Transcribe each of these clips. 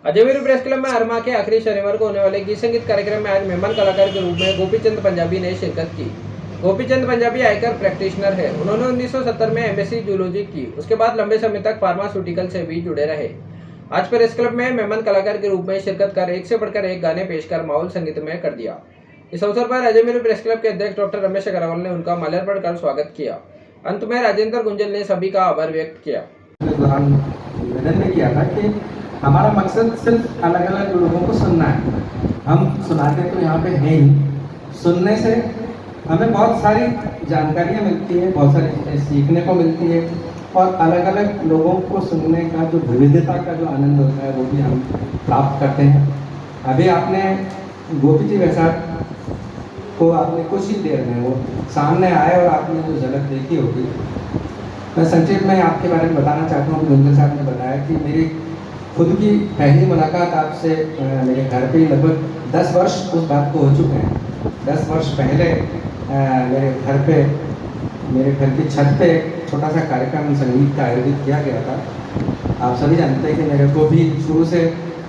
Ajmer press club में हर माह के आखिरी शनिवार को होने वाले गीत संगीत कार्यक्रम में आज मेहमान कलाकार के रूप में गोपीचंद पंजाबी ने शिरकत की। गोपीचंद पंजाबी आयकर प्रैक्टिशनर है। उन्होंने 1970 में एमएससी जूलॉजी की। उसके बाद लंबे समय तक फार्मास्यूटिकल से भी जुड़े रहे। आज प्रेस क्लब में मेहमान कलाकार के रूप में शिरकत कर एक से बढ़कर एक गाने पेश कर माहौल संगीतमय कर दिया। इस अवसर पर अजमेर प्रेस क्लब के अध्यक्ष डॉक्टर रमेश अग्रवाल ने उनका माल्यार्पण कर स्वागत किया। अंत में राजेंद्र गुंजल ने सभी का आभार व्यक्त किया। निवेदन में किया था कि हमारा मकसद सिर्फ अलग अलग लोगों को सुनना है। हम सुनाते तो यहाँ पे हैं ही, सुनने से हमें बहुत सारी जानकारियाँ मिलती है, बहुत सारी चीज़ें सीखने को मिलती है और अलग अलग लोगों को सुनने का जो विविधता का जो आनंद होता है वो भी हम प्राप्त करते हैं। अभी आपने गोपी जी वैसाख को आपने कुछ ही देर में वो सामने आए और आपने जो झलक देखी होगी। मैं संक्षेप में आपके बारे में बताना चाहता हूँ। गुंजल साहब ने बताया कि मेरी खुद की पहली मुलाकात आपसे मेरे घर पे लगभग 10 वर्ष उस बात को हो चुके हैं। 10 वर्ष पहले मेरे घर पे, मेरे घर की छत पे एक छोटा सा कार्यक्रम संगीत का आयोजित किया गया था। आप सभी जानते हैं कि मेरे को भी शुरू से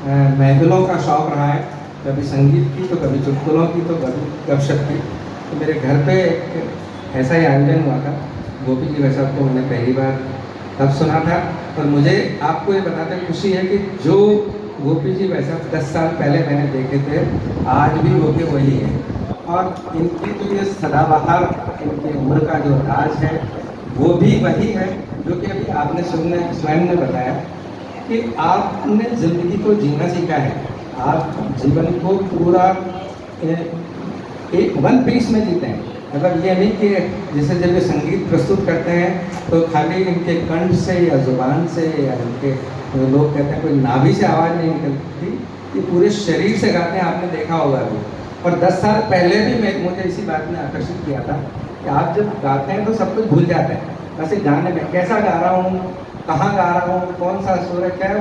महफिलों का शौक़ रहा है, कभी संगीत की तो कभी चुटकुलों की तो कभी गपशप की। तो मेरे घर पे एक ऐसा ही आयोजन हुआ था। गोपी जी वैसाख को मैंने पहली बार तब सुना था और मुझे आपको ये बताते खुशी है कि जो गोपी जी वैसाख 10 साल पहले मैंने देखे थे, आज भी वो के वही है। और इनकी जो ये सदाबहार इनकी उम्र का जो राज है वो भी वही है, जो कि अभी आपने स्वयं ने बताया कि आपने ज़िंदगी को जीना सीखा है। आप जीवन को पूरा एक वन पीस में जीते हैं। मतलब ये नहीं कि जैसे जब ये संगीत प्रस्तुत करते हैं तो खाली इनके कंठ से या ज़ुबान से या इनके लोग कहते हैं कोई नाभि से आवाज़ नहीं निकलती, ये पूरे शरीर से गाते हैं। आपने देखा होगा वो। और 10 साल पहले भी मुझे इसी बात ने आकर्षित किया था कि आप जब गाते हैं तो सब कुछ भूल जाते हैं। वैसे गाने में कैसा गा रहा हूँ, कहाँ गा रहा हूँ, कौन सा सुर है, क्या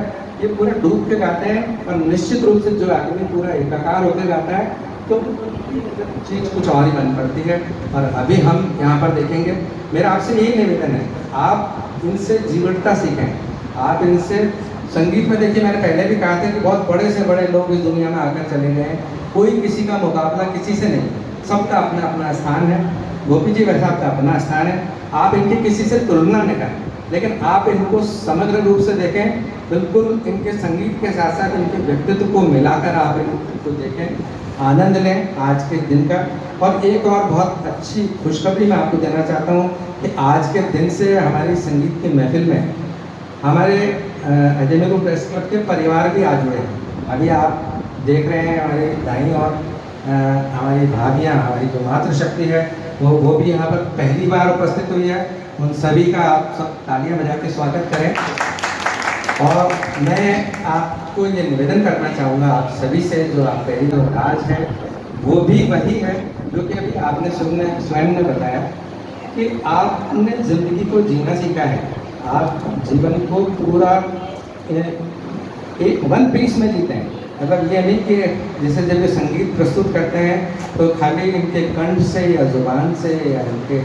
ये पूरे डूब के गाते हैं। और निश्चित रूप से जो आदमी पूरा एकाकार होकर गाता है तो चीज़ कुछ और ही बन पड़ती है। और अभी हम यहाँ पर देखेंगे, मेरा आपसे यही निवेदन है, आप इनसे जीवटता सीखें। आप इनसे संगीत में देखिए, मैंने पहले भी कहा था कि बहुत बड़े से बड़े लोग इस दुनिया में आकर चले गए हैं। कोई किसी का मुकाबला किसी से नहीं, सबका अपना अपना स्थान है। गोपी जी वैसाख का अपना स्थान है। आप इनकी किसी से तुलना नहीं करें, लेकिन आप इनको समग्र रूप से देखें। बिल्कुल इनके संगीत के साथ साथ इनके व्यक्तित्व को मिलाकर आप इनको देखें, आनंद लें आज के दिन का। और एक और बहुत अच्छी खुशखबरी मैं आपको देना चाहता हूँ कि आज के दिन से हमारी संगीत की महफिल में हमारे अजमेर प्रेस क्लब के परिवार भी आ जुड़े हैं। अभी आप देख रहे हैं हमारी दाईं और हमारी भाभियाँ, हमारी जो मातृशक्ति है वो भी यहाँ पर पहली बार उपस्थित हुई है। उन सभी का आप सब तालियां बजा के स्वागत करें। और मैं आपको ये निवेदन करना चाहूँगा आप सभी से, जो आप पहली जो राज है वो भी वही है, जो कि अभी आपने स्वयं ने बताया कि आपने ज़िंदगी को जीना सीखा है। आप जीवन को पूरा एक वन पीस में जीते हैं। मतलब ये नहीं कि जैसे जब ये संगीत प्रस्तुत करते हैं तो खाली इनके कंठ से या ज़ुबान से या इनके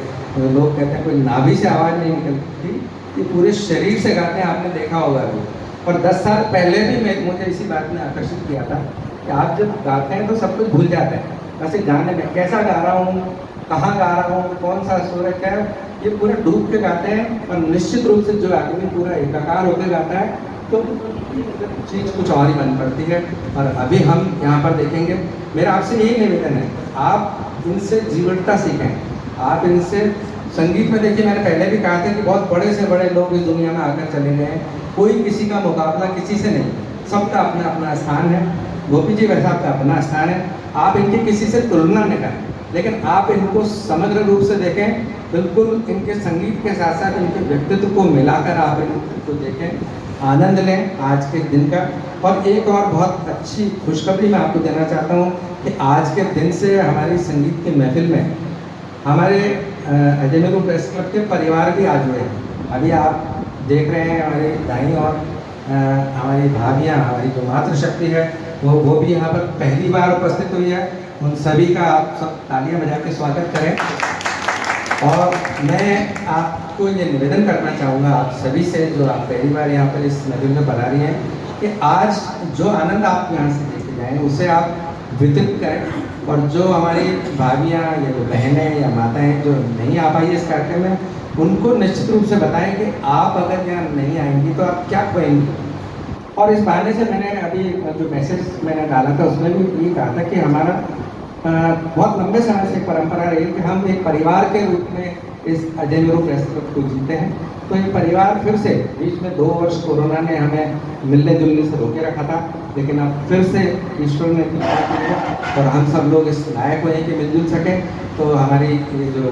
लोग कहते हैं कोई नाभि से आवाज़ नहीं निकलती, ये पूरे शरीर से गाते हैं। आपने देखा होगा वो। और 10 साल पहले भी मुझे इसी बात ने आकर्षित किया था कि आप जब गाते हैं तो सब कुछ भूल जाते हैं। वैसे गाने में कैसा गा रहा हूँ, कहाँ गा रहा हूँ, कौन सा सुर है, क्या ये पूरे डूब के गाते हैं। और निश्चित रूप से जो आदमी पूरा एकाकार होकर गाता है तो चीज़ कुछ और ही बन पड़ती है। और अभी हम यहाँ पर देखेंगे, मेरा आपसे यही निवेदन है, आप इनसे जीवटता सीखें। आप इनसे संगीत में देखिए, मैंने पहले भी कहा था कि बहुत बड़े से बड़े लोग इस दुनिया में आकर चले गए हैं। कोई किसी का मुकाबला किसी से नहीं, सबका अपना अपना स्थान है। गोपी जी वैसाख का अपना स्थान है। आप इनकी किसी से तुलना नहीं करें, लेकिन आप इनको समग्र रूप से देखें। बिल्कुल इनके संगीत के साथ साथ इनके व्यक्तित्व को मिलाकर आप इनको देखें, आनंद लें आज के दिन का। और एक और बहुत अच्छी खुशखबरी मैं आपको देना चाहता हूँ कि आज के दिन से हमारी संगीत की महफिल में हमारे अजमेर प्रेस क्लब के परिवार भी आ जुड़े हैं। अभी आप देख रहे हैं हमारी दाईं और हमारी भाभियाँ, हमारी जो मातृशक्ति है वो भी यहाँ पर पहली बार उपस्थित हुई है। उन सभी का आप सब तालियां बजा के स्वागत करें। और मैं आपको ये निवेदन करना चाहूँगा आप सभी से, जो आप पहली बार यहाँ पर इस महफिल में पधारी हैं, कि आज जो आनंद आप यहाँ से लेके जाएं उसे आप वितरित करें, और जो हमारी भाभियाँ या जो बहनें या माताएं जो नहीं आ पाई इस कार्यक्रम में, उनको निश्चित रूप से बताएं कि आप अगर यहाँ नहीं आएंगी तो आप क्या खोएंगी। और इस बहाने से मैंने अभी जो मैसेज मैंने डाला था उसमें भी ये कहा था कि हमारा बहुत लंबे समय से एक परंपरा रही कि हम एक परिवार के रूप में इस अजय वीरू प्रेस क्लब को जीते हैं। तो ये परिवार फिर से, बीच में 2 वर्ष कोरोना ने हमें मिलने जुलने से रोके रखा था, लेकिन अब फिर से ईश्वर ने कृपा की है और हम सब लोग इस लायक हुए कि मिलजुल सकें। तो हमारी ये जो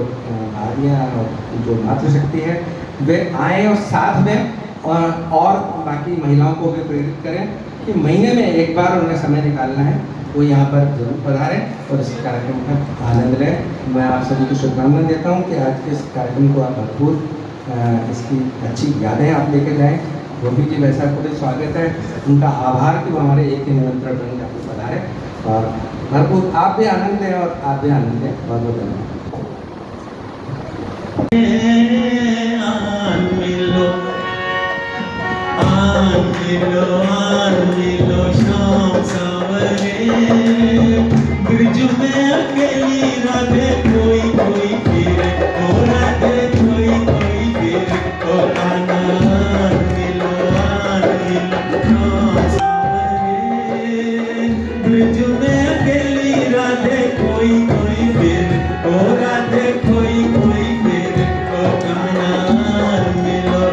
भाभियाँ और जो मातृशक्ति है वे आएँ और साथ में और बाकी महिलाओं को भी प्रेरित करें कि महीने में एक बार उन्हें समय निकालना है, वो यहाँ पर जरूर पधारें और इस कार्यक्रम का आनंद लें। मैं आप सभी को शुभकामनाएं देता हूँ कि आज के इस कार्यक्रम को आप भरपूर इसकी अच्छी यादें आप लेके जाएँ। गोपी जी वैसा को भी स्वागत है, उनका आभार कि वो हमारे एक ही निमंत्रण बन आपको पधारे और भरपूर आप भी आनंद लें और आप भी आनंद लें। बहुत बहुत धन्यवाद। शाम सावरे ब्रिज में अकेली राधे कोई कोई फिरे, ओ राधे कोई कोई फिरे, ओ कान्हा मिलो शाम सावरे ब्रिज में अकेली राधे कोई कोई फिरे, ओ राधे कोई कोई फिरे, ओ कान्हा मिलो।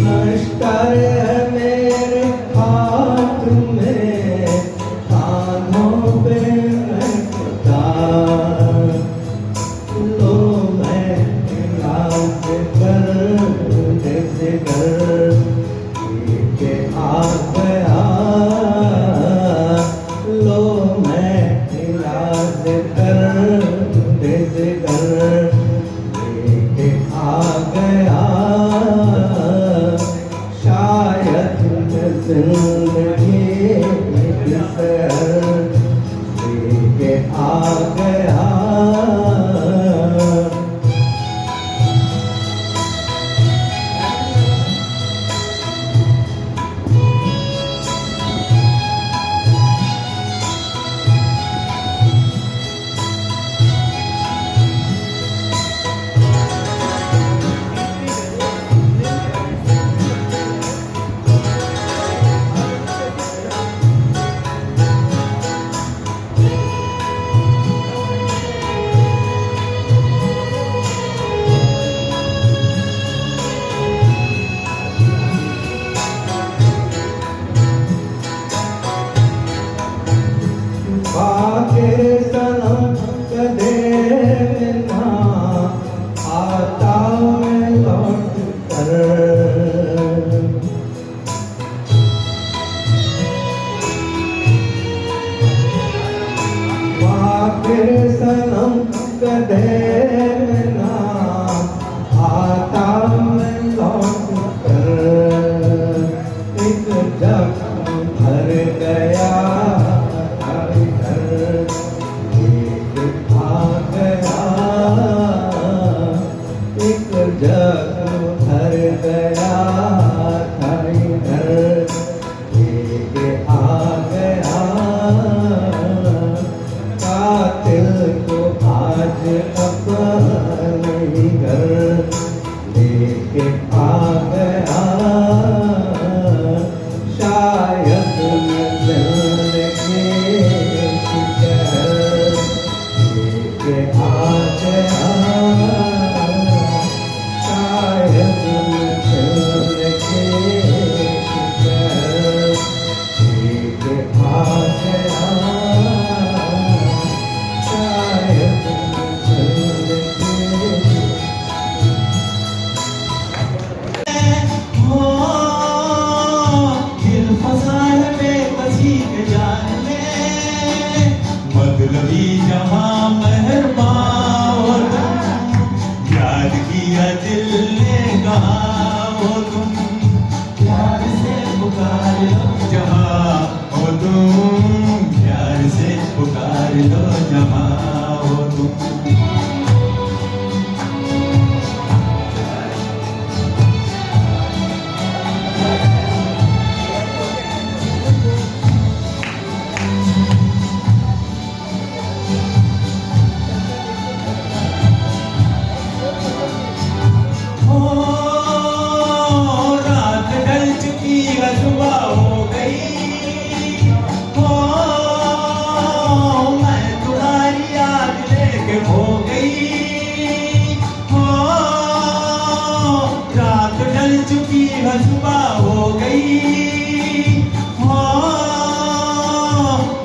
नमस्कार है मेरे हाथ में, कानों पे लगता लो मैं याद कर जैसे कर के आ गया, लो मैं याद कर जैसे कर के आ गया, शायद जिंदगी लेके आ गया। आखिर सनम कदे ना आता मैं लौट कर, एक जख्म भर गया हर घर, एक आ गया, एक जख्म भर गया हर घर, एक आ गया, कातिल को आज अपने घर लेके आ गया, शायद मिलने के शहर लेके आ गया, शायद मिलने के शहर लेके आ गया, शायद मिलने के हो दिल फंसा है बेबसी के जाल में, मतलबी जहां मेहरबान हो तुम, याद किया दिल ने कहा हो तुम, प्यार से पुकार लो जहां हो तुम, प्यार से पुकार लो जहां हो तुम। रात ढल चुकी है सुबह हो गई, हो मैं तुम्हारी याद लेके हो गई, हो रात ढल चुकी है सुबह हो गई, हो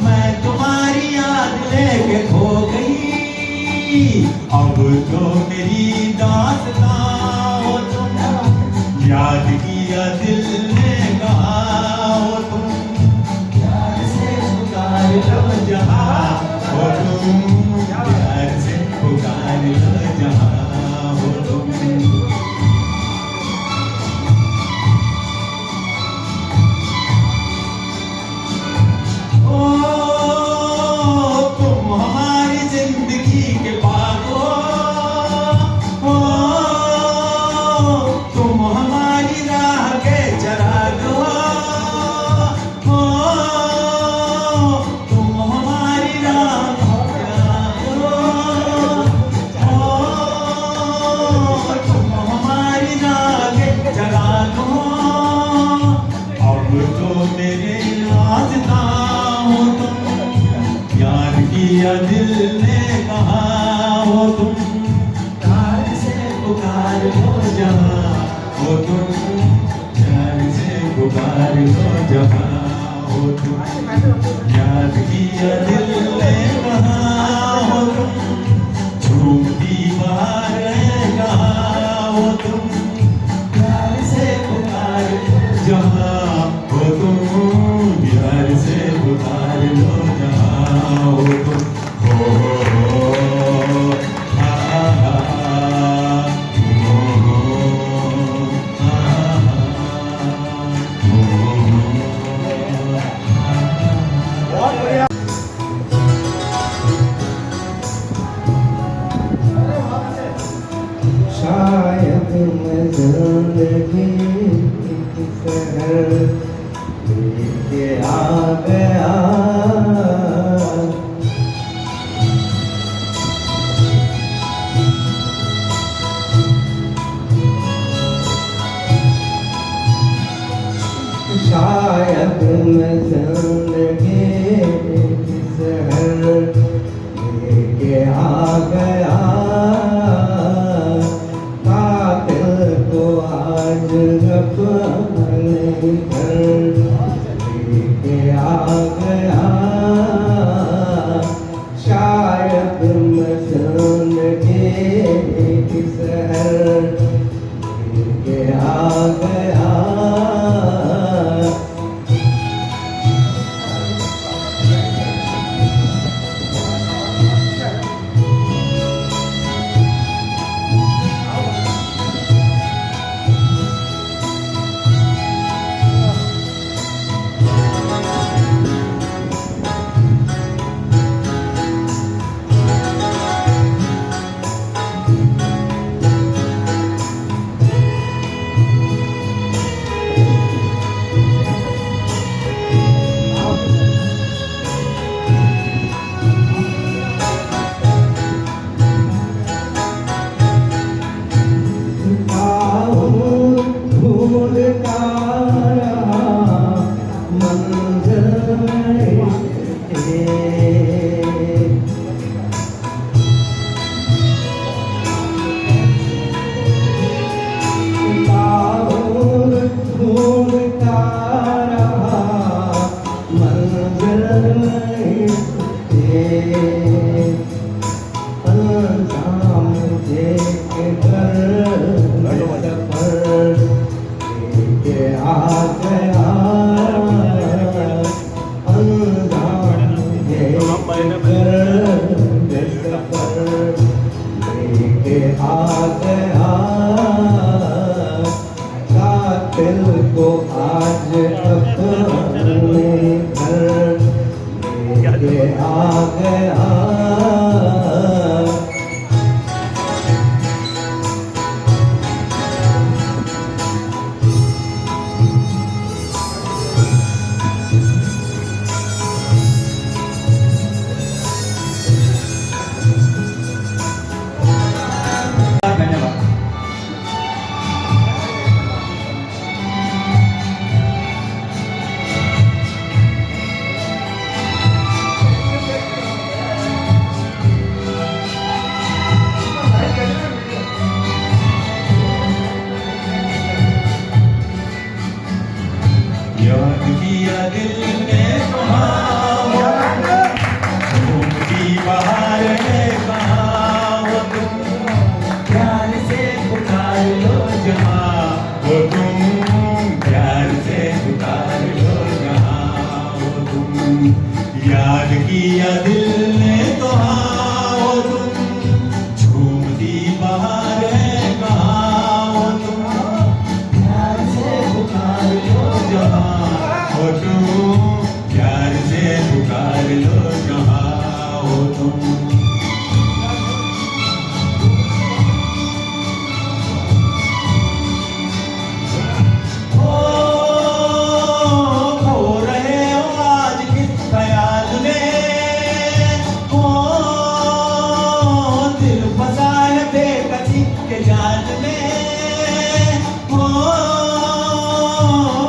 मैं तुम्हारी याद लेके हो गई, अब तो मेरी दास्तां हो तुम, याद किया दिल ने कहा हो तुम, प्यार से पुकार लो जहां हो तुम, प्यार से पुकार लो जहां हो तुम। ओ तुम हमारी जिंदगी के बाग हो, तुम हमारी राह के चराग हो, तुम हमारी राह के चराग हो, तुम हमारी राह के चराग हो, अब तो मेरे रास्ता हो तुम, याद किया दिल ने कहा हो तुम, प्यार से पुकार लो जहां हो तुम, प्यार से पुकार लो जहां हो तुम, याद किया दिल ने कहा हो तुम, झूमती बाहर कहा हो तुम, प्यार से पुकार लो जहां हो तुम, प्यार से पुकार लो जहां हो तुम। हो हा हा बहुत बढ़िया। अंजाम देख कर सफर लेके आ गया अंजाम देख कर सफर लेके आ गया कातिल को आज अपने घर लेके आ गया धन्यवाद। याद किया दिल ने घूमती बाहर है कहाँ हो तुम प्यार से पुकार लो जहाँ हो तुम प्यार से पुकार लो जहाँ हो तुम याद किया दिल ने तो हाँ हो तुम झूमती बाहर है कहाँ हो तुम प्यार से पुकार लो जहाँ हो तुम प्यार से पुकार लो जहाँ हो तुम खो रहे हो आज किस ख्याल में हो दिल फंसा है बेकसी के जाल में हो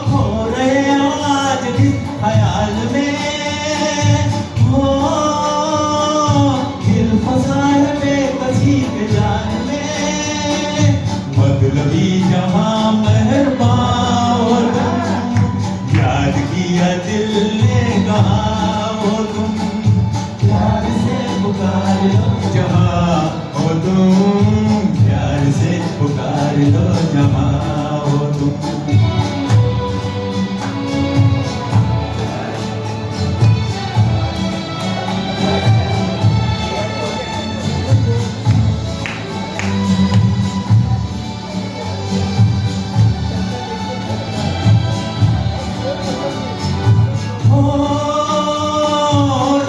खो रहे हो आज किस ख्याल में हो दिल फंसा है बेकसी के जाल में मतलबी जहाँ मेहरबान हो तुम याद किया दिल ने कहा हो तुम प्यार से पुकार लो जहाँ हो तुम प्यार से पुकार लो जहाँ हो तुम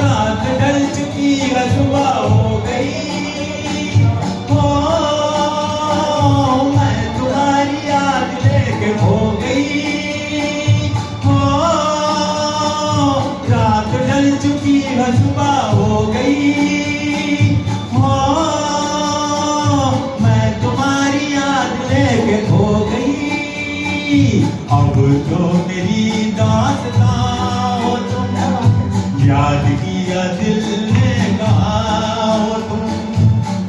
रात ढल चुकी है सुबह हो गई हो मैं तुम्हारी याद लेके हो गई हो रात ढल चुकी है सुबह हो गई हो मैं तुम्हारी याद लेके हो गई अब तो मेरी दास्तां हो तुम याद किया दिल ने कहा हो तुम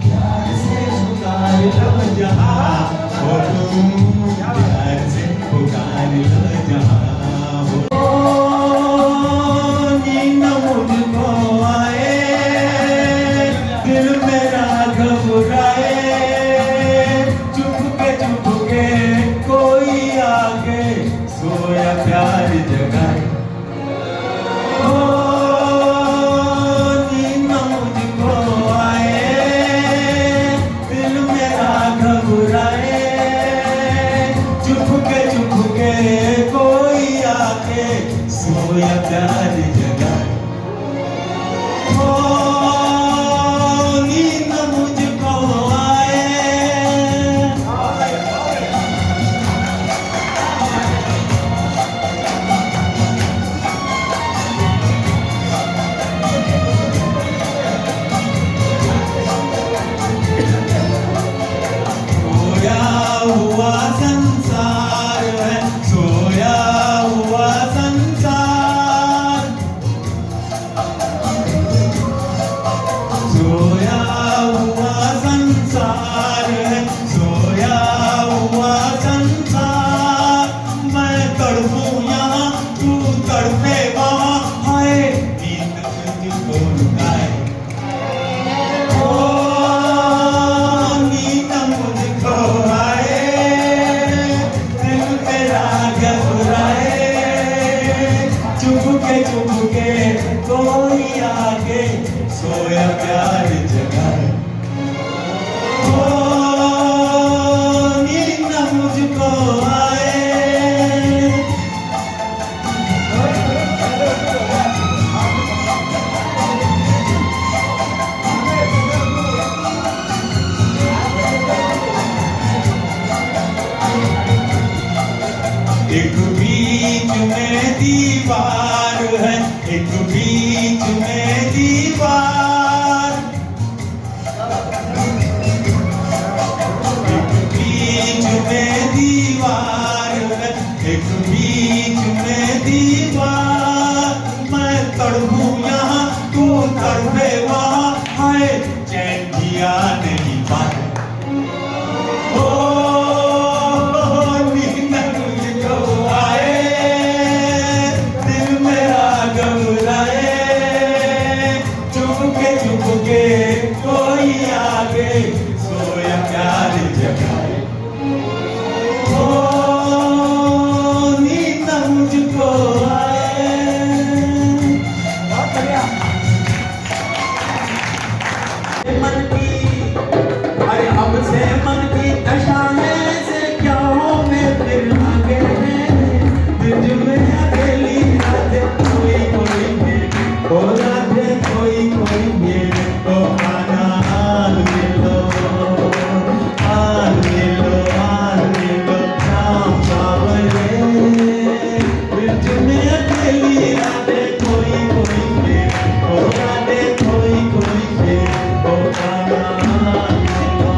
प्यार से पुकार लो जहाँ हो तुम प्यार से पुकार लो जहाँ हो नींद मुझको आए दिल मेरा घबराए चुप के कोई आके सोया प्यार जगाए हो नींद मुझको आए दिल मेरा घबराए चुप के कोई सोया प्यार जगाए। ओ नींद न मुझको आए। एक बीच में दीवार है, एक बीच में दीवार, एक बीच में दीवार है, एक बीच में दीवार। मैं तड़पूं यहाँ तू तड़पे वहाँ, हाय चैन किया नहीं पाए। कोई आगे सोया प्यार जगाए। ओ नींद मुझको आए। मन की अरे अब से मन की दशा है से क्या हो मैं फिर आगे तुझ में अकेली रातें कोई कोई मेरे ओ रातें कोई कोई मेरे ओ खाना आल मिलो शाम सावरे तुझ में अकेली रातें कोई कोई मेरे ओ रातें कोई कोई मेरे ओ खाना आल मिलो।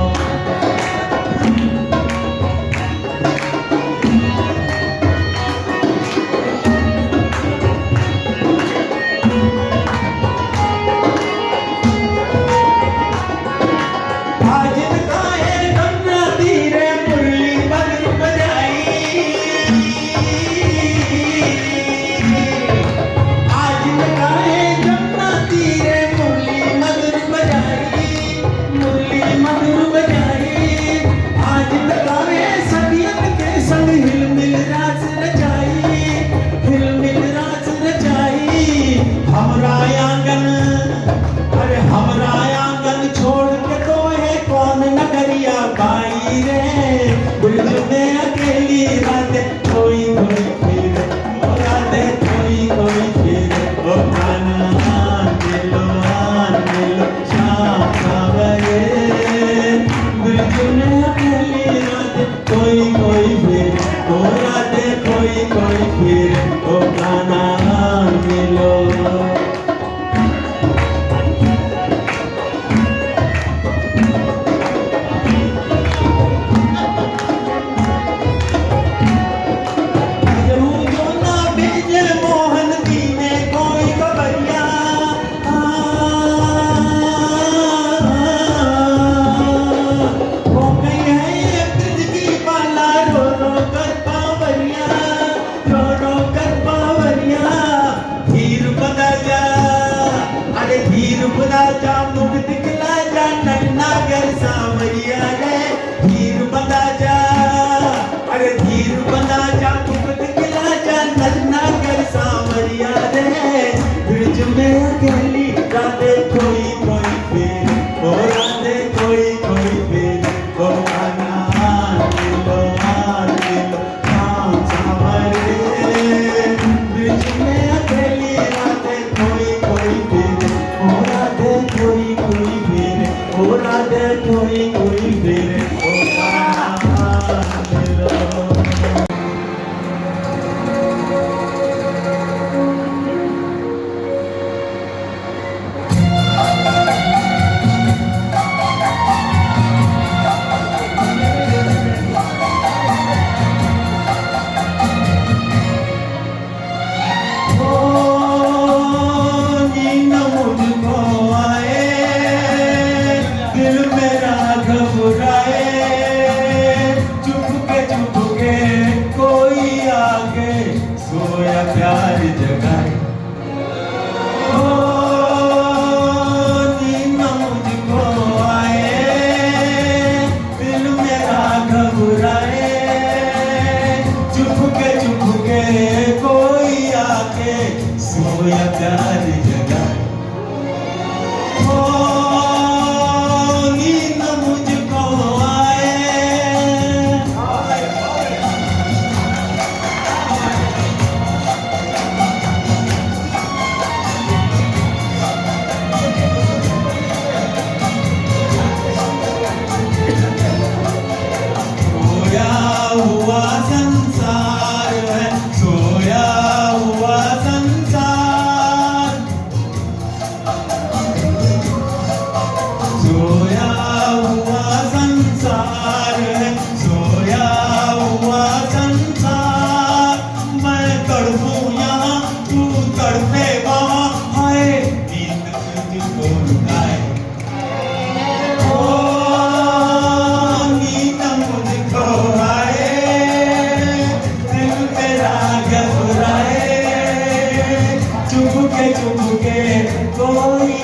कोई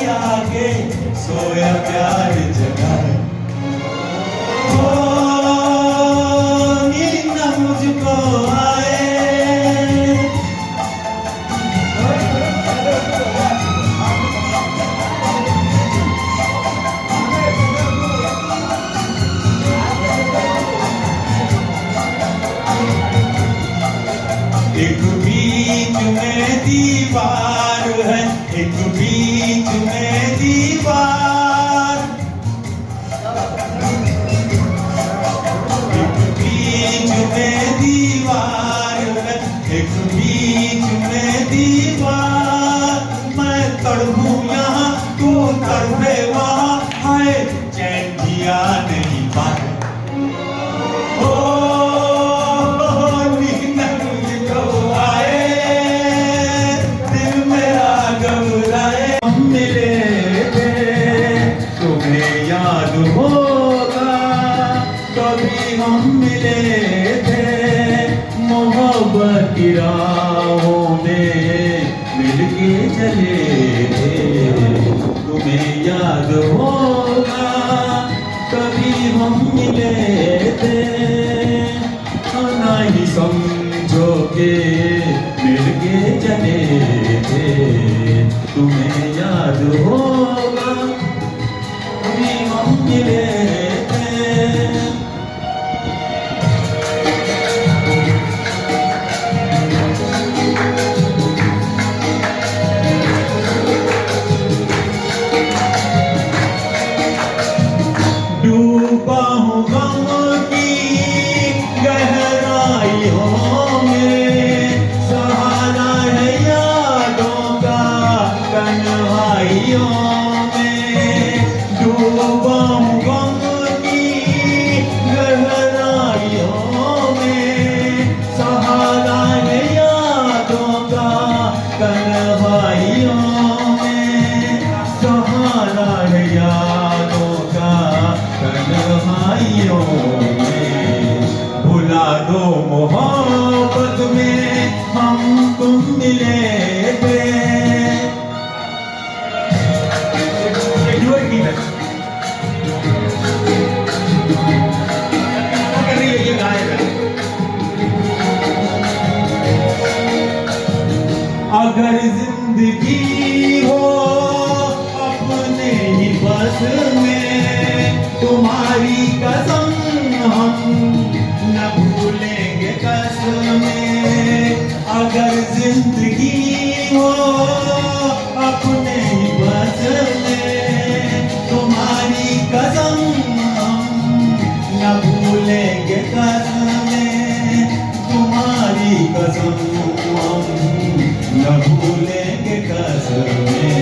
आके सोया प्यार जगाए। ओ नींद न मुझको आए। एक बीच में दीवार है, एक बीच में दीवार, एक बीच में दीवार है, एक बीच में दीवार। मैं तड़पूं यहाँ तू तड़पे वहाँ, हाय चैन जिया नहीं पाए। याद होगा कभी हम मिले थे, मोहब्बत की राहों में मिलके चले थे। तुम्हें याद होगा कभी हम मिले थे, ना ही समझो के मिलके चले थे। तुम्हें याद होगा हम मिले थे। डूबा हूँ गम की गहराइयों में, सहारा है यादों का तन्हाइयों में। डूबा हूँ गम की गहराइयों में, सहारा है यादों का तन्हाइयों में। सहारा है यादों का तन्हाइयों में। भुला दो मोहब्बत में हम तुम मिले थे। अगर जिंदगी हो अपने ही बस में, तुम्हारी कसम हम न भूलेंगे कसमें। अगर जिंदगी हो अपने ही बस में, तुम्हारी कसम हम न भूलेंगे कसमें। तुम्हारी कसम हम न भूलेंगे कसमें।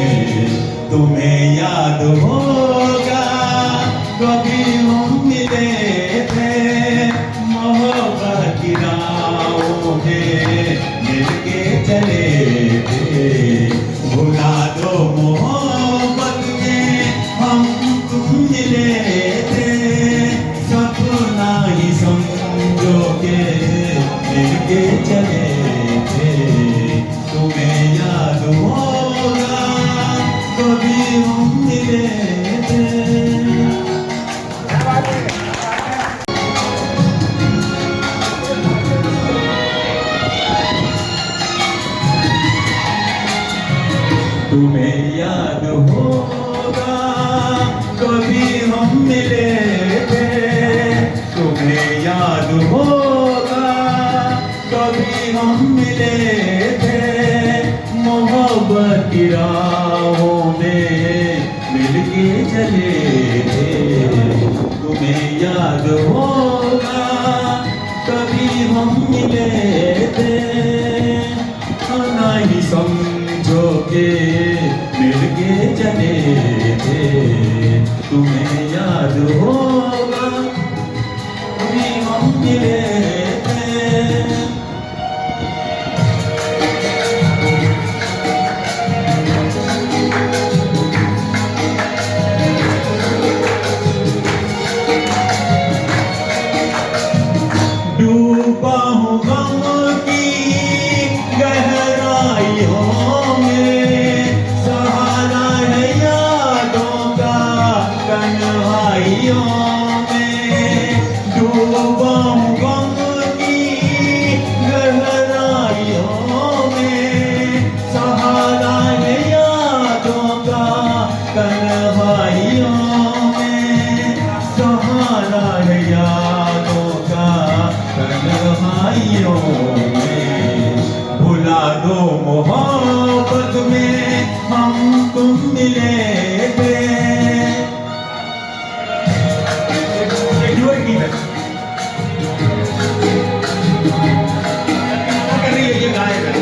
तुम्हें याद होगा कभी हम मिले थे, मोहब्बत की राहों में मिलके चले थे। भुला दो मोहब्बत में हम तुम मिले थे, सपना ही समझो के मिलके चले थे। तुम्हें याद होगा कभी हम मिले थे। तुम्हें याद होगा कभी हम मिले थे। तुम्हें याद होगा कभी हम मिले थे, मोहब्बत की राहों में मिलके चले थे। तुम्हें याद होगा कभी हम मिले थे, ना ही समझो के मिलके चले थे। तुम्हें याद होगा कभी हम मिले थे। डूबा हूँ गम की गहराइयों में, सहारा है मिले थे। ड्यूअट गीत है, कर रही है, ये गाएगा।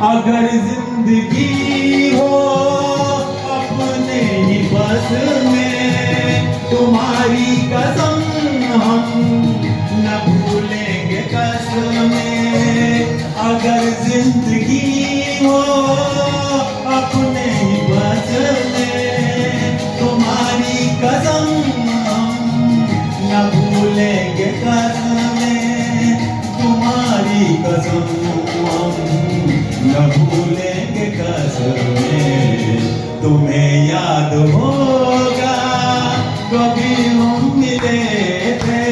अगर जिंदगी हो अपने ही बस में, तुम्हारी कसम हम न भूलेंगे कसमें। अगर जिंदगी हो अपने ही बस में, तुम्हारी कसम हम न भूलेंगे कसमें। तुम्हारी कसम हम न भूलेंगे कसमें। तुम्हें याद होगा कभी हम मिले थे,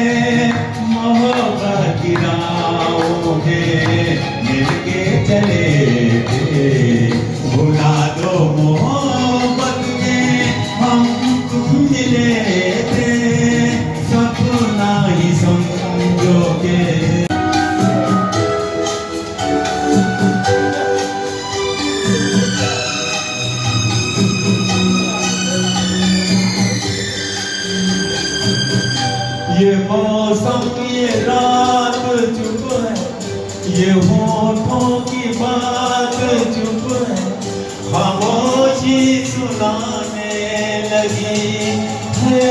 मोहब्बत की राहों में मिलके चले थे। भुला दो मोहब्बत में हम तुम मिले थे, सपना ही समझोगे। ये मौसम ये रात चुप है, ये होठों की बात चुप है, खामोशी सुनाने लगी है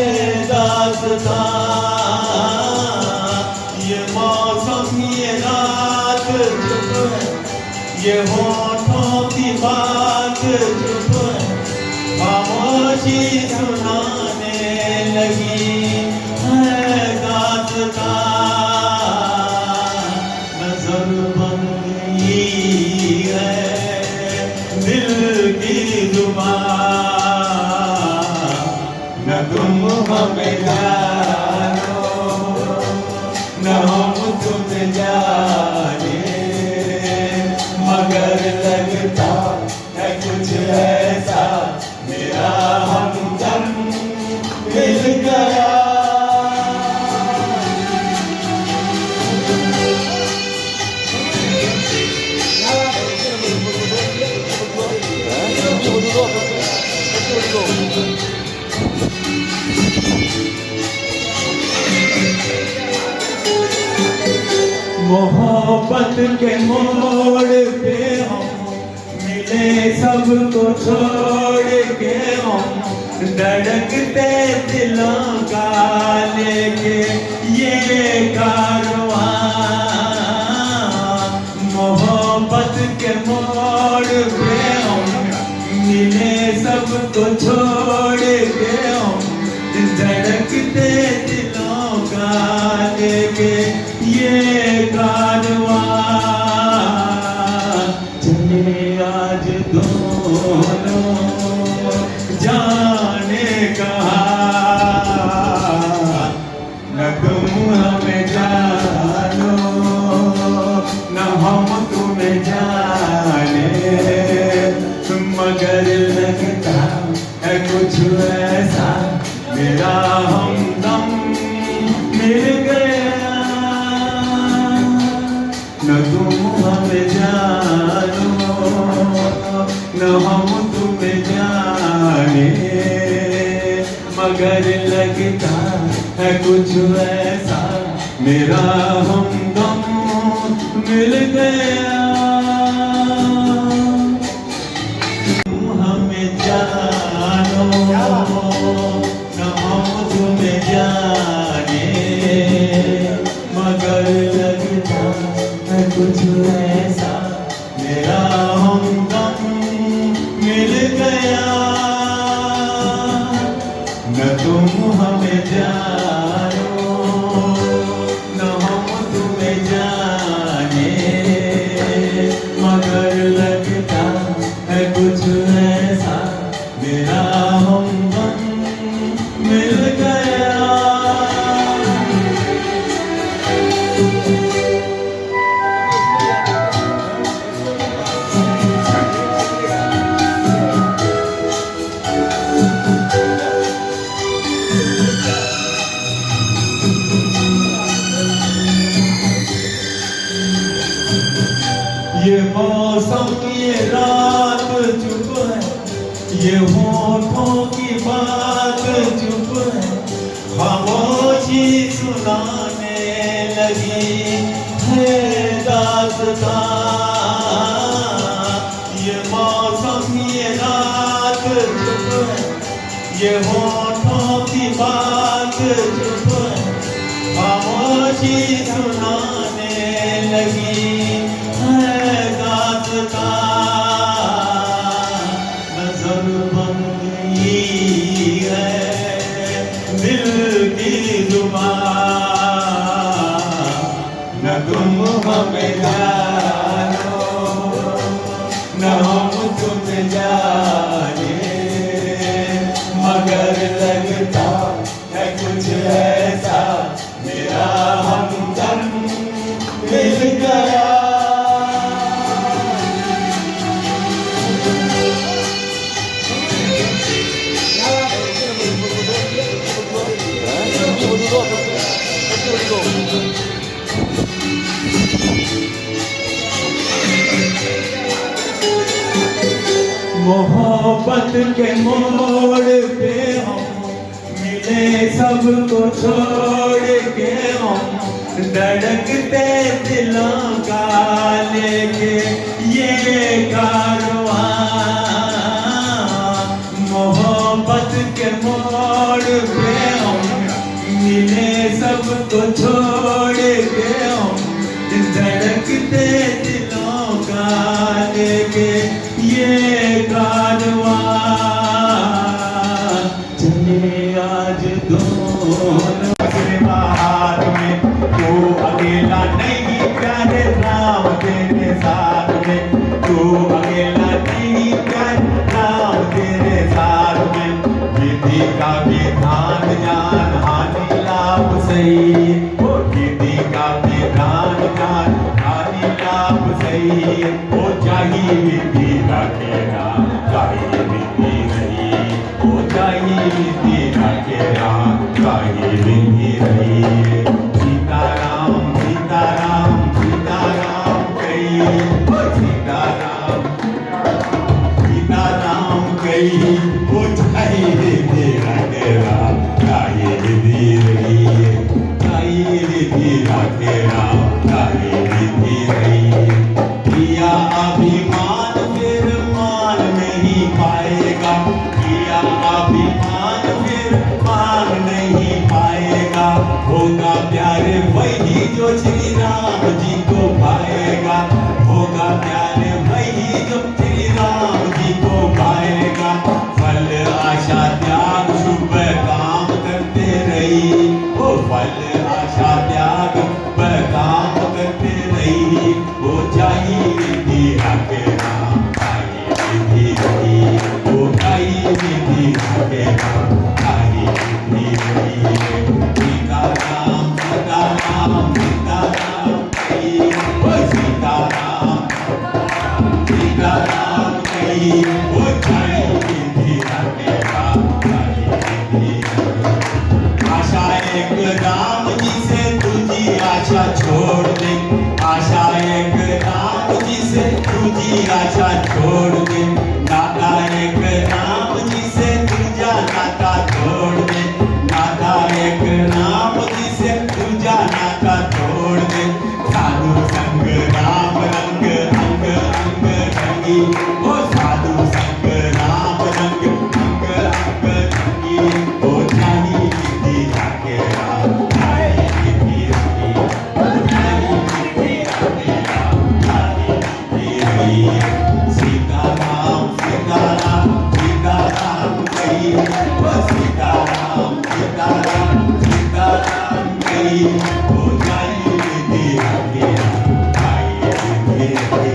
दास्तां। ये मौसम ये रात चुप है, ये होठों की बात चुप है, खामोशी सुनाने लगी नजर बंदी है दिल की जुबान। न तुम हमें जानो न हम तुम्हें जाने, मगर लगता है कुछ ऐसा मेरा हमदम मिल गया। मोहब्बत के मोड़ पे हम मिले, सबको छोड़ के हम धड़कते दिलों का लेके ये कारवां। मोहब्बत के मोड़ पे हम मिले, सबको छोड़ के हम धड़कते दिलों का लेके ये कारवां। चले आज दोनों जाने कहाँ, न तुम हमें जानो न हम तुम्हें जाने, मगर लगता है कुछ ऐसा मेरा हमदम मिल गया। न तुम हमें जानो न हम तुम्हें जाने, मगर लगता है कुछ ऐसा मेरा हमदम मिल गया। तुम हमें जानो न हम तुम्हें जाने, मगर लगता है कुछ ऐसा मेरा हमदम मिल गया। न तुम हमें जानो न हम तुम्हें जाने, रात चुप है, ये होठों की बात चुप है, खामोशी सुनाने लगी है दास्तां। ये मौसम ये रात चुप है, ये होठों की बात चुप है, खामोशी सुनाने लगी है दास्तां। नजर बन गई है दिल की जुबान, न तुम हमें जानो न हम तुम जाने, मगर लगता है कुछ ऐसा मेरा हमदम मिल गया। मोहब्बत के मोड़ पे हम मिले, सबको छोड़ के हम धड़कते दिलों का लेके ये कारवां। मोहब्बत के मोड़ पे हम मिले, सबको छोड़ के हम धड़कते दिलों का लेके ये कारवां। चले आज दोनों हाथ में, तू अकेला नहीं प्यारे नाम तेरे साथ में, तू अकेला नहीं प्यारे नाम तेरे साथ में। विधि का विधान जान हानि लाभ सही, वो विधि का विधान जान हानि लाभ सही। वो चाहिए विधि रखेगा चाहिए विधि नहीं, वो चाहिए विधि रखेगा चाहिए विधि नहीं। सीताराम सीताराम सीताराम कही, वो सीताराम सीताराम कही, वो चाहिए विधि रखेगा चाहिए विधि नहीं, चाहिए विधि रखेगा चाहिए विधि नहीं। किया अभिमान फिर मान नहीं पाएगा, किया अभिमान फिर मान नहीं पाएगा। होगा प्यारे वही जो श्री राम जी को पाएगा, होगा प्यारे वही जो श्री राम जी को पाएगा। फल आशा त्याग शुभ काम करते रही, वो फल आशा त्याग शुभ काम करते रही। वो चाहिए विधि रखेगा चाहिए विधि रही, वो चाहिए विधि रखेगा चाहिए विधि रही। सीताराम सीताराम सीताराम कही, वो सीताराम सीताराम कही, वो चाहिए विधि रखेगा चाहिए विधि रही। आशा एक राम जी से तुझी आशा छोड़ दे, आशा एक राम जी से तुझी आशा छोड़ दे। नाता एक राम जी से तुझा नाता छोड़ दे, नाता एक राम जी से तुझा नाता छोड़ दे। साधु संग राम रंग अंग अंग रंगी, वो साधु संग राम रंग अंग अंग रंगी। वो चाहिए विधि रखेगा चाहिए विधि रही, वो चाहिए विधि रखेगा चाहिए विधि रही। सीताराम सीताराम सीताराम कही, वो सीताराम सीताराम सीताराम कही, वो चाहिए विधि रखेगा चाहिए विधि रही,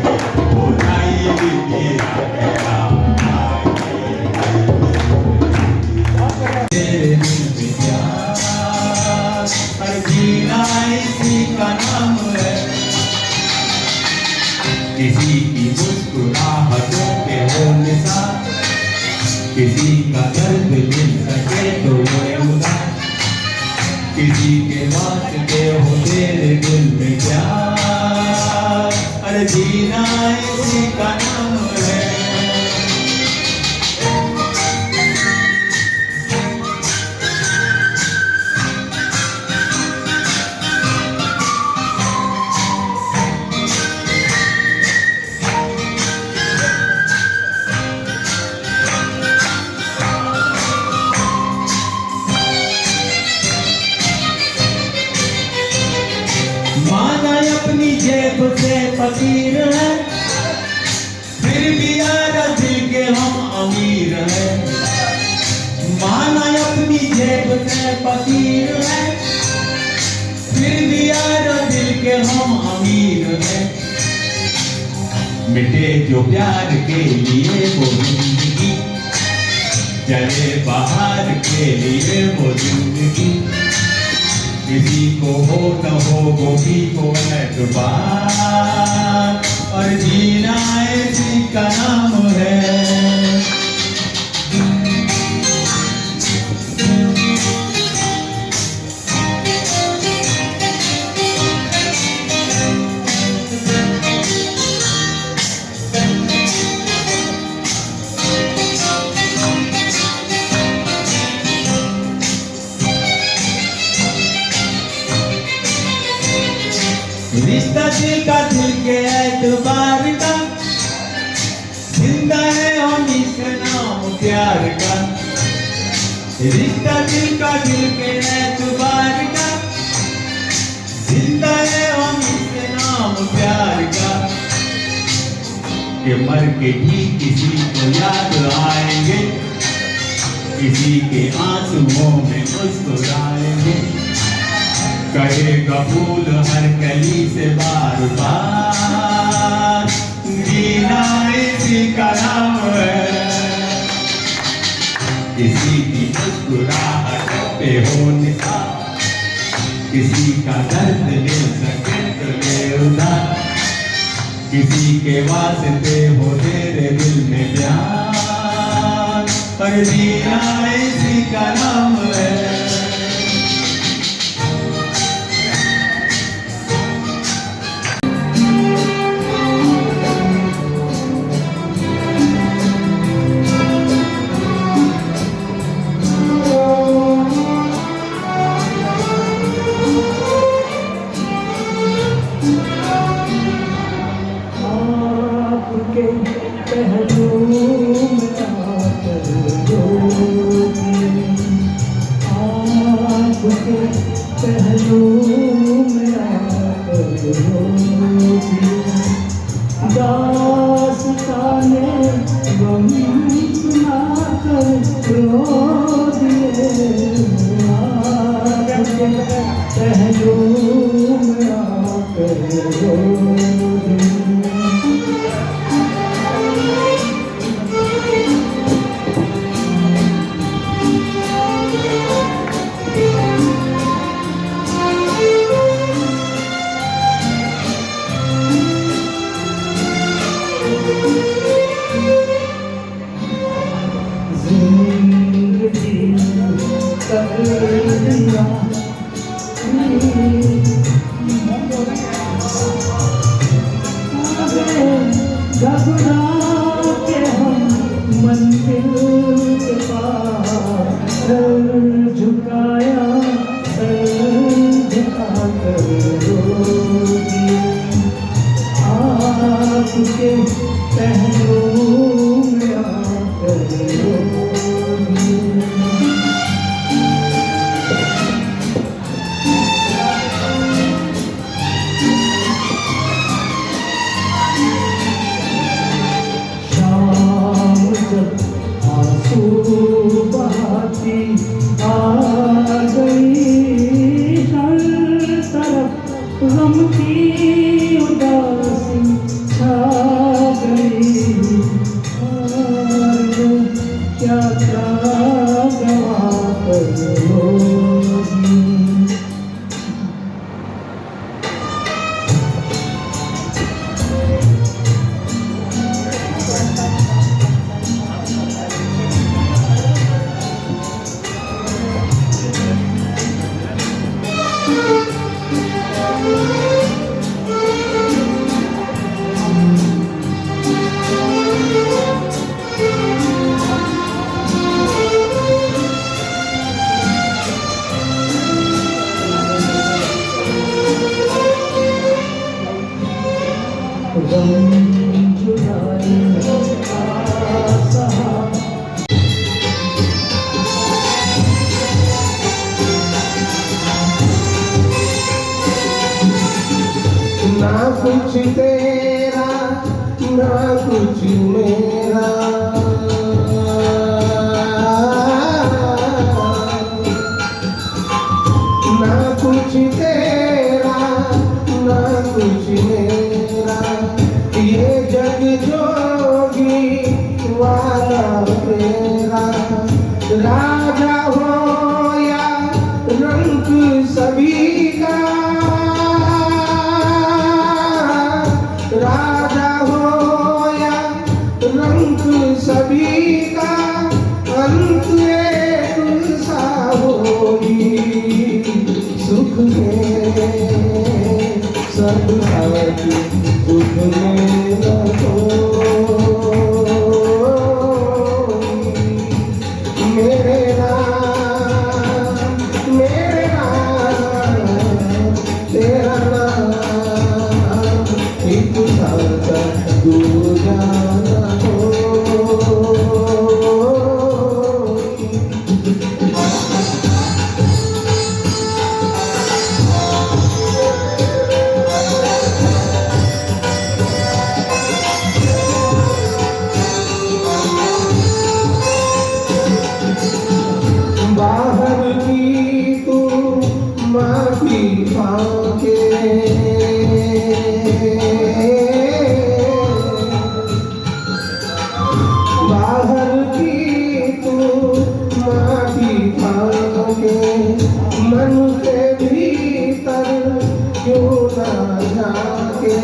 वो चाहिए विधि रखेगा चाहिए विधि रही। पर जीना इसी का नाम है, किसी की मुस्कुराहटों के हो निशान, किसी का दर्द मिल सके तो वो उदास, किसी के वास्ते हो तेरे दिल में प्यार। अरे जीना इसी का नाम है। फकीर हैं, फिर भी यार दिल के हम अमीर हैं। माना अपनी जेब से फकीर हैं, फिर भी यार दिल के हम अमीर हैं। मिटे जो प्यार के लिए वो जिंदगी, चले बाहर के लिए वो जिंदगी। किसी को हो न हो गोपी को एतबार, और जीना इसी का नाम है। रिश्ता दिल का दिल के एतबार का, जिंदा है होनी से नाम प्यार का। रिश्ता दिल का दिल के एतबार का, जिंदा है होनी से नाम प्यार का। कि मर के भी किसी को याद आएंगे, किसी के आंसुओं में मुस्कुराएंगे। कहेगा फूल हर कली से बार बार, जीना इसी का नाम है। किसी की मुस्कुराहट पे हो निशान, किसी का दर्द ले सके तो ले उधार। किसी के वास्ते हो तेरे दिल में प्यार, पर जीना इसी का नाम है। गम की उदासी छा मेरा ना कुछ तेरा ना कुछ मेरा, ये जग जोगी वाला तेरा। राजा हो या रंग सभी का, राजा हो या रंग सभी का, अंत एक सा होगी। सुख में सब साथी, दुख में न कोई। मेरे नाम तेरा नाम, एक साथ दूजा न कोई। बाहर की तू माफी पाके, बाहर की तू माफी पाके, मन के भीतर क्यों ना जाके।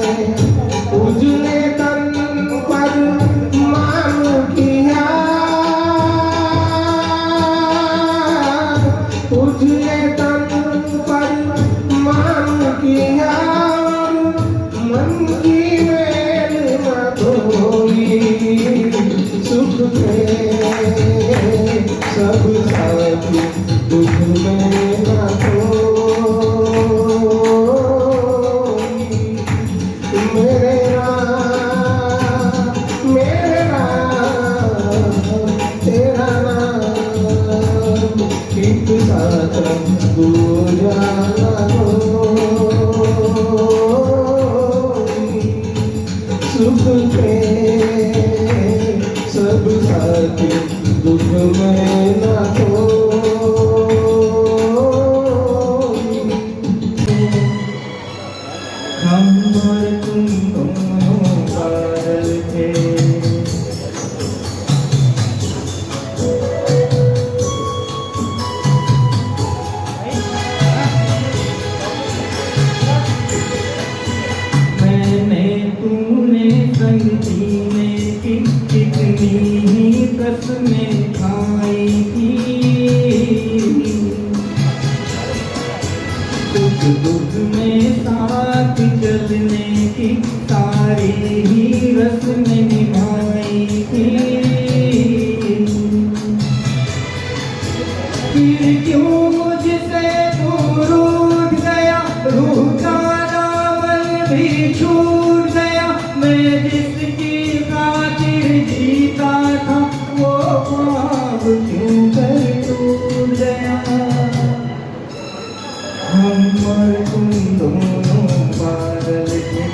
उजले तन पर मान किया, उजले तन पर मान किया, मन की मेल न धोई। सुख में सब साथी, दुख में न कोई। मेरे तेरा नाम, एक साथ दूजा न कोई। सुख के सब साथी, दुख में न कोई। हम और तुम दोनों बादल थे, मैंने तूने संग जीने की कितनी ही कसमें खाई थी। सुख दुख में साथ चलने की सारी ही रस्में निभाई थी। फिर क्यों मुझसे तू रूठ गया, रूह का दामन भी छूट गया। मैं जिसकी खातिर जीता था, वो ख्वाब क्यों कर टूट गया। हम और तुम दोनों पागल थे,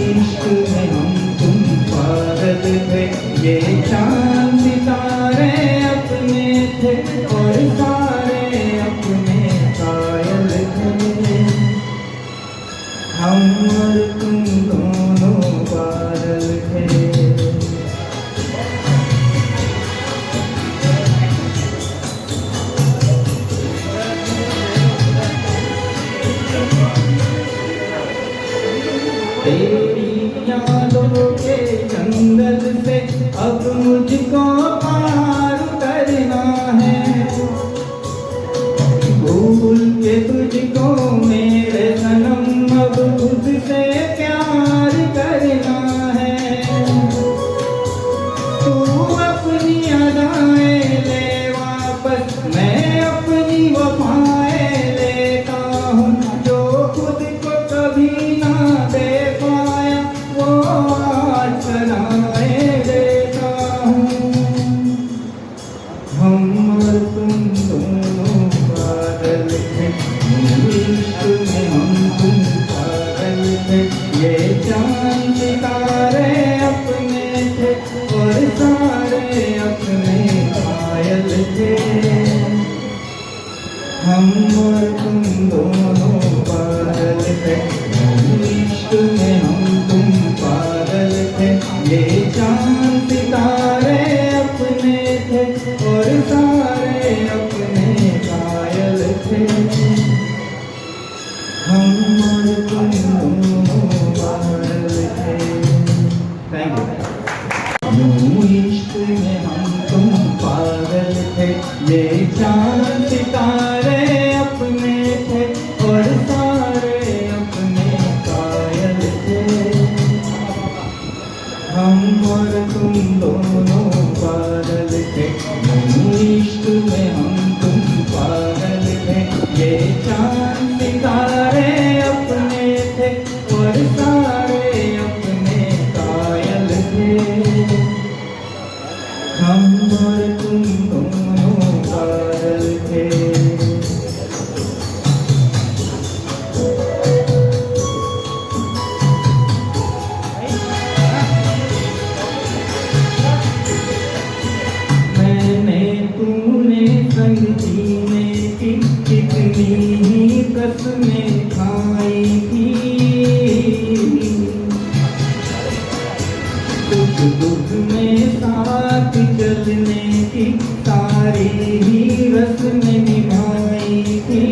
इश्क में हम तुम पागल थे। ये चांद सितारे अपने थे और सारे अपने कायल थे। हम और तुम दोनों पागल थे। तेरी यादों के जंगल से अब मुझको पार करना है। भूल के तुझको मेरे सनम अब खुद से प्यार करना है। तू अपनी अदाएं ले वापस, मैं अपनी वफाएं लेता हूँ। जो खुद को कभी ना दे पाया, वो आज सलाहें देता हूँ। अपने घायल थे। हम और तुम दोनों पागल थे, इश्क में हम तुम पागल थे। ये चांद सितारे अपने थे और सारे अपने घायल थे। हम और तुम दोनों पागल थे। Thank you. यूं इश्क में हम तुम पागल थे, ये चांद सितारे अपने थे और सारे अपने कायल थे। हम और तुम दोनों पागल थे, यूं इश्क में हम तुम पागल थे। ये चांद सितारे अपने थे और सारे अपने कायल थे। हम और तुम दोनों पागल थे। मैंने तूने संग जीने की कितनी ही कसमें खाई थी। सुख दुख में साथ चलने की सारी ही रस्में निभाई थी।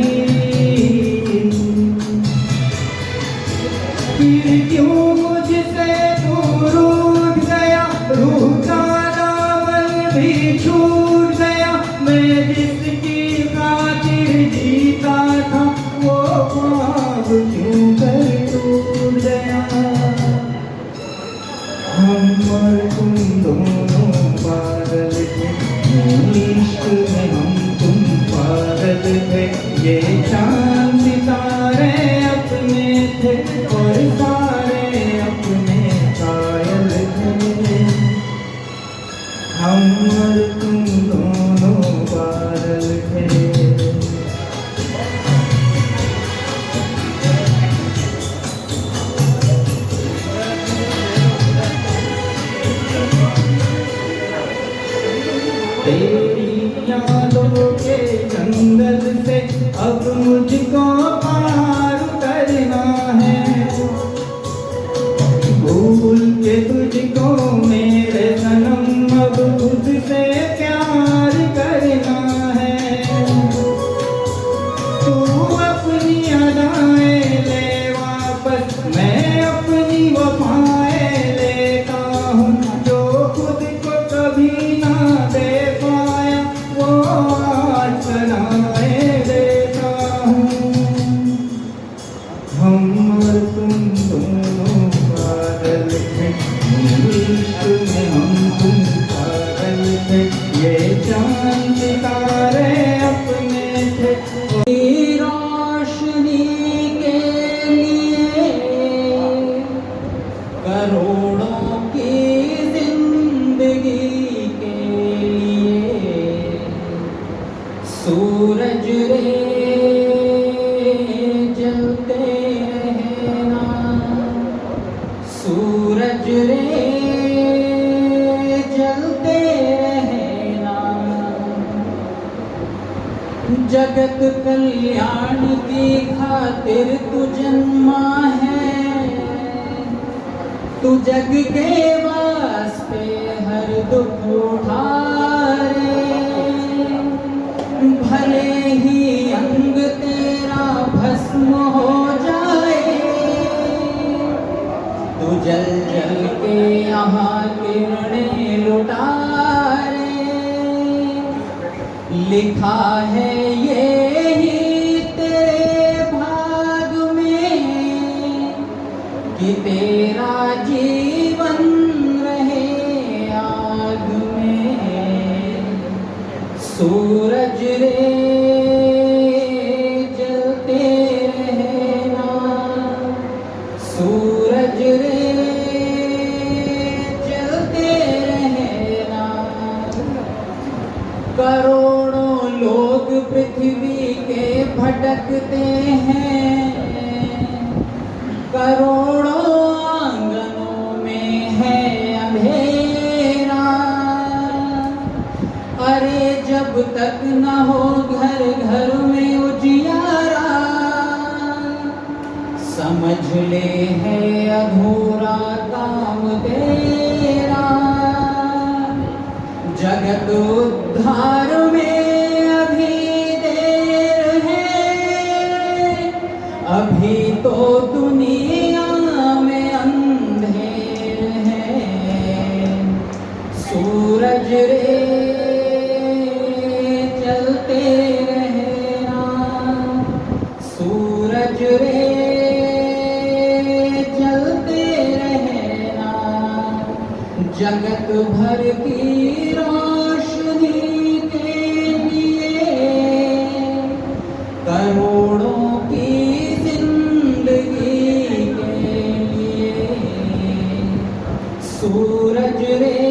फिर क्यों मुझसे तू रूठ गया, रूह का दामन भी छूट गया। मैं जिसकी खातिर जीता था, वो ख्वाब क्यों कर टूट गया। हम और तुम दोनों पागल थे, इश्क में हम तुम पागल थे। ये चांद सितारे अपने थे और सारे अपने कायल थे। हम और तुम दोनों पागल थे। तेरी यादों के जंगल से अब मुझको पार करना है। भूल के तुझको मेरे सनम अब खुद से प्यार करना है। तू अपनी अदाएं ले वापस, मैं अपनी वफाएं लेता हूँ। जो खुद को कभी ना दे पाया, वो आज सलाहें देता हूँ। हम और तुम दोनों पागल थे, इश्क में हम तुम पागल थे। ये चांद सितारे अपने थे। रोशनी के लिए करोड़ों की जिंदगी के लिए सूरज रे जलते रहना, सूरज रे जलते रहना। जगत कल्याण की खातिर तू जन्मा है, तू जग के वास्ते हर दुख उठारे। भले ही अंग तेरा भस्म हो जाए, तू जल जल के यहाँ किरणें लुटारे। लिखा है ये ही तेरे भाग में कि तेरा जीवन रहे आग में। सूरज रे जलते रहना, सूरज रे जलते रहना। करोड़ों लोग पृथ्वी के भटकते हैं, करोड़ों आंगनों में है अंधेरा। अरे जब तक न हो घर घर में उजियारा, समझ ले है अधूरा काम तेरा। जगत उद्धार में अभी देर है, अभी तो दुनिया में अंधेर है। सूरज रे चलते रहना, सूरज रे चलते रहना। जगत भर की रोशनी के लिए, करोड़ों की जिंदगी के लिए। सूरज रे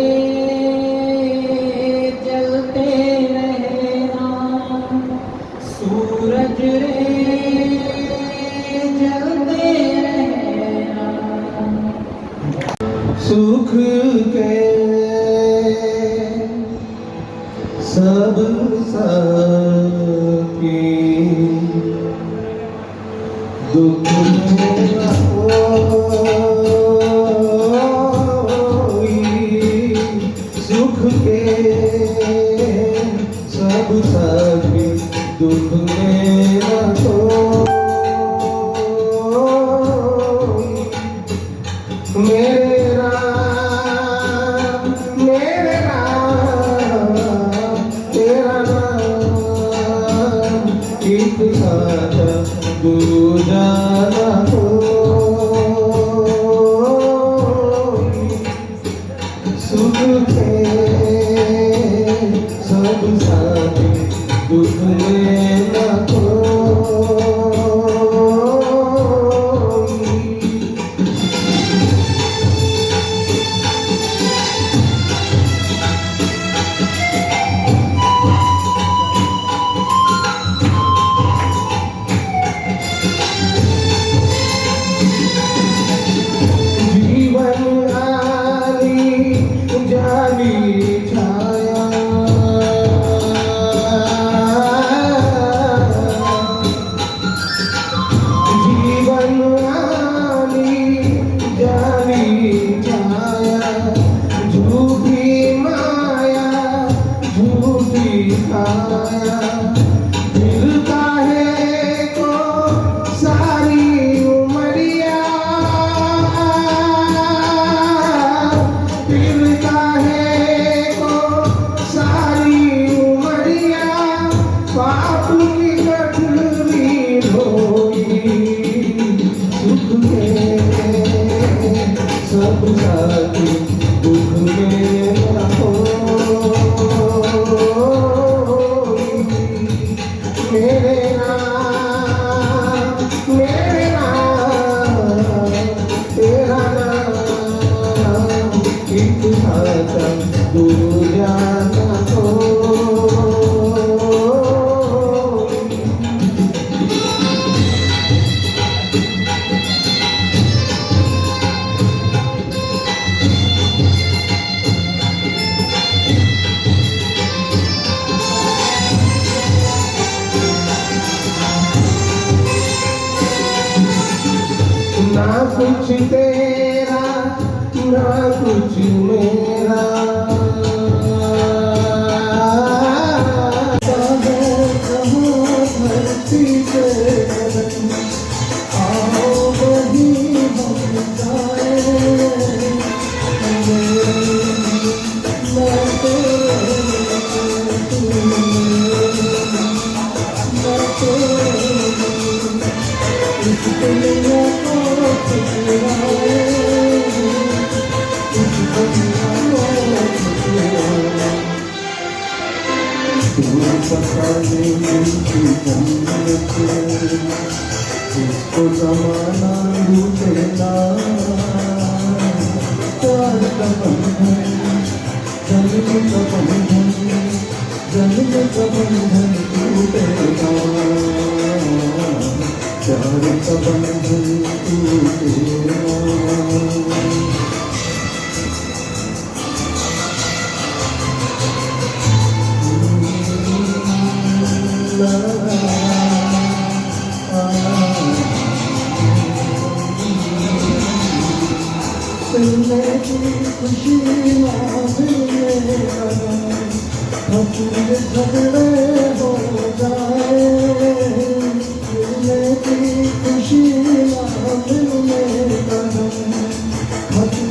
जलते रहना, सूरज रे जलते रहना। सुख के सब साथी दुख में न होई। सुख के सब साथी दुख में न होई। मेरे राम तेरा नाम एक साथ दूजा न होई। सुख के सब साथी दुख में न होई। जीवन आली जाली छाया, जीवन आली जाली छाया। झूठी माया झूठी काया, फिरता है को सारी उमरिया। फिरता है को सारी उमरिया, पाप की गठरी ढोई। सुख के सब साथी दुख में न होई। मेरे नाम तेरा नाम एक साथ दूजा न होई। ना कुछ तेरा ना कुछ मेरा, धरती से आओ वही बन जाए। मैं इस दुनिया को ठुकराए, इस दुनिया को ठुकराए। तू पता नहीं कि जन्नत इसको ज़माना लूटेगा। प्यार का बंधन जन्म का बंधन, जन्म का बंधन टूटेगा। प्यार का बंधन टूटेगा। ये झगड़े हो जाए, मिलने की खुशी ना मिलने का गम,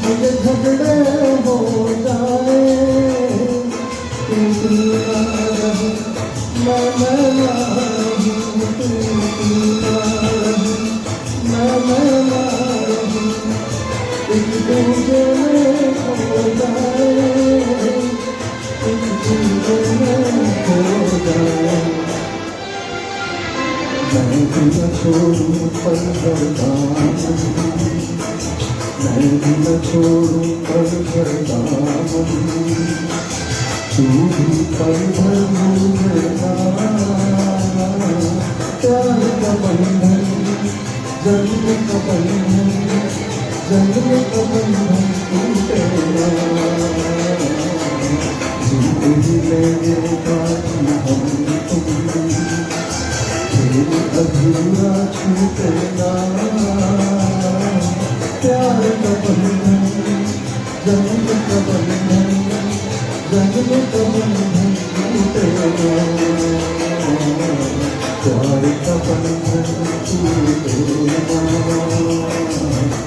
ये झगड़े हो जाए, तू ना रहे मैं ना रहूं, तू ना रहे मैं ना रहूं, एक दूजे में खो जाए, एक दूजे में खो जाए। मैं भी न छोड़ूं पल भर दामन, मैं भी न छोड़ूं पल भर दामन, तू भी पल भर भूलना, प्यार का बंधन जन्म का बंधन, जन्म का बंधन टूटेगा, जिंदगी लेने का हम तुम, फिर अधूरा छूटेगा, प्यार का बंधन जन्म का बंधन, जन्म का बंधन टूटेगा, प्यार का बंधन टूटेगा,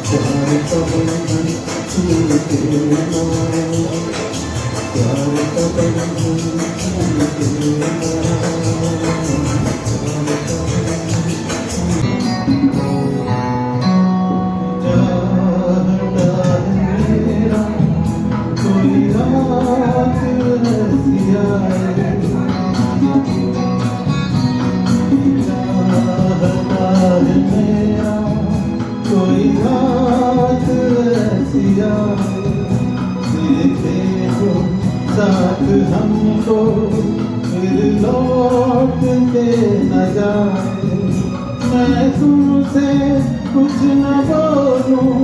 प्यार का बंधन टूटेगा, प्यार का बंधन टूटेगा। कोई रात ऐसी आए, मेरा कोई रात ऐसी आए, देखे हो साथ हमको फिर लौट के न जाए, मैं तुमसे कुछ न बोलूं,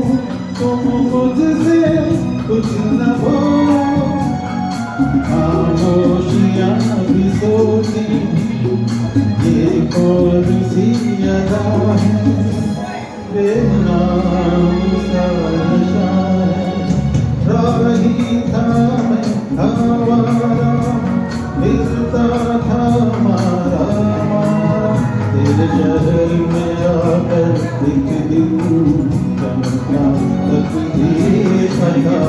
तुम मुझसे कुछ न बोलो, खामोशियाँ भी सोची ये कौन सी अदा है, बेनाम सा नशा है, राही था मैं आवारा, फिरता था मारा मारा, तेरे शहर में आकर एक दिन चमका तकदीर फटा,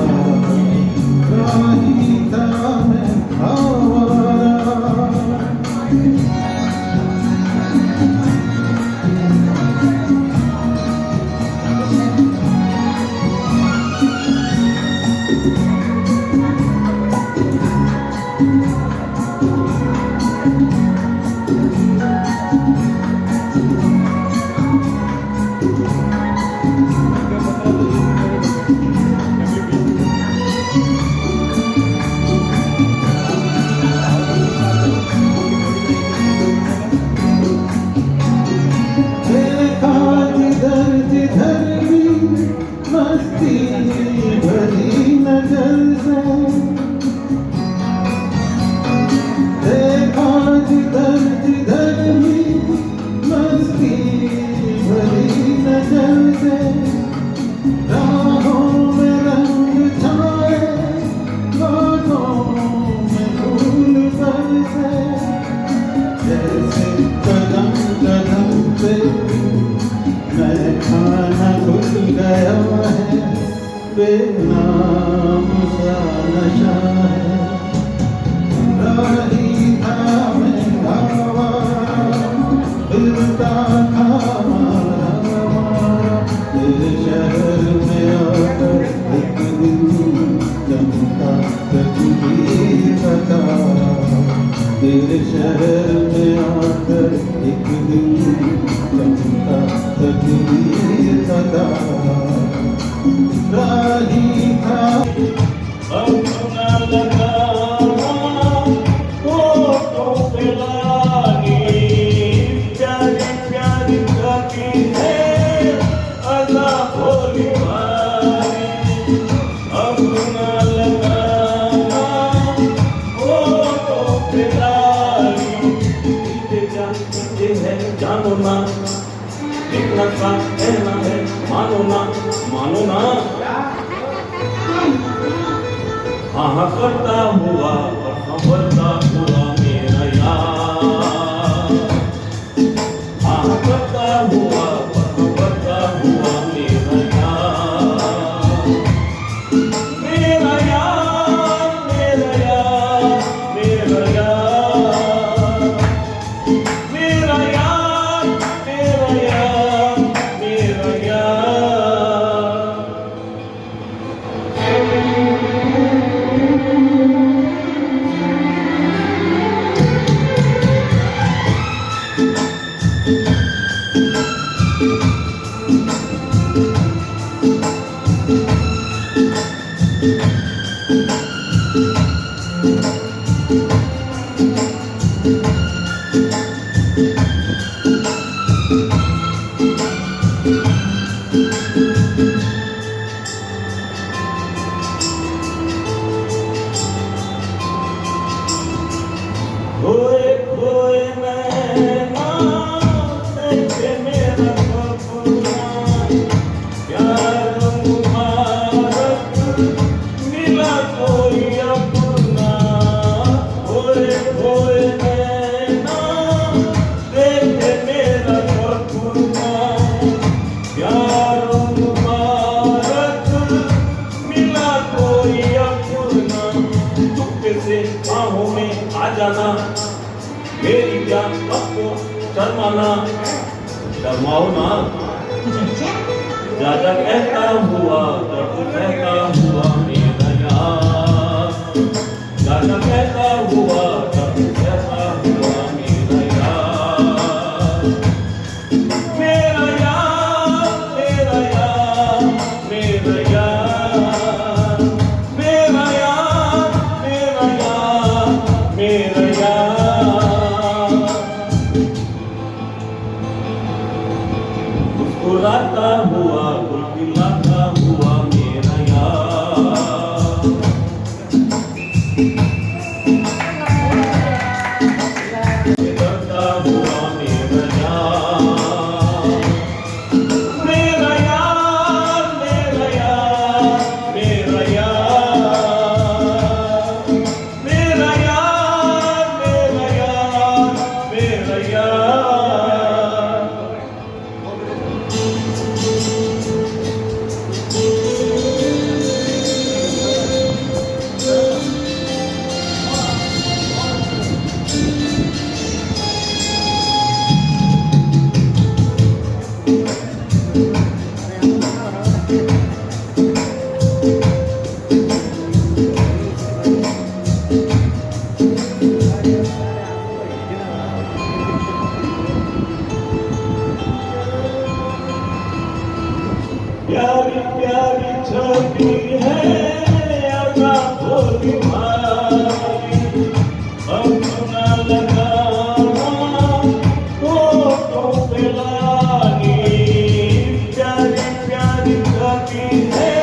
राही था मैं आवारा। बेनाम सा नशा है, राही था मैं आवारा, फिरता था मारा मारा, तेरे शहर में आकर एक दिन चमका तकदीर फटा, तेरे शहर में आकर एक दिन चमका तकदीर फटा, राही था अपना लगा तो पिलानी, प्यारी प्यारी गाती है अदा भोली भारी, अपना लगा तो पिलानी, जानते हैं जानो ना, इतना सा कहना है मानो ना, मानो ना, हाँ करता हुआ और संभलता हुआ, खोए खोए नैना देखे मेरा सपना, प्यार मुबारक मिला कोई अपना। खोए खोए नैना देखे मेरा सपना, प्यार मुबारक मिला कोई अपना। चुपके से बाहों में आ जाना, मेरी जान आपको शर्माना। शर्माओ ना, ज्यादा कहता हुआ दर्द कहता हुआ मेरा यार, ज्यादा कहता हुआ दर्द कहता हुआ मेरा यार। मेरा यार मेरा यार मेरा यार, मेरा यार मेरा यार मेरा यार। मुस्कुराता हुआ गुलगुलाता हुआ मेरा यार। डरता हुआ मेरा यार, मेरा यार मेरा यार मेरा यार, मेरा यार मेरा यार मेरा यार। प्यारी प्यारी छवि है अदा भोली भाई, अपना लगाना तो पिलानी। प्यारी प्यारी छवि है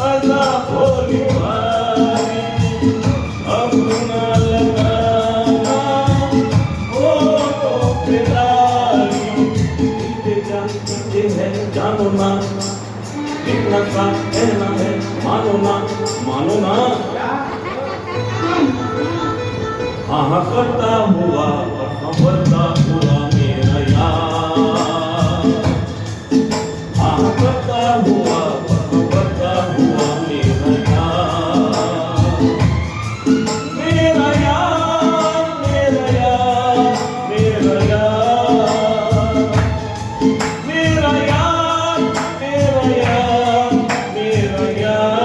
अदा भोली भाई, अपना लगाना तो पिलानी। है जानो ना, इतना सा कहना है मानो ना, मानो ना। हाँ करता हुआ और संभलता हुआ मेरा यार, हाँ करता हुआ और संभलता हुआ मेरा यार। मेरा यार मेरा यार मेरा यार, मेरा यार मेरा यार मेरा यार।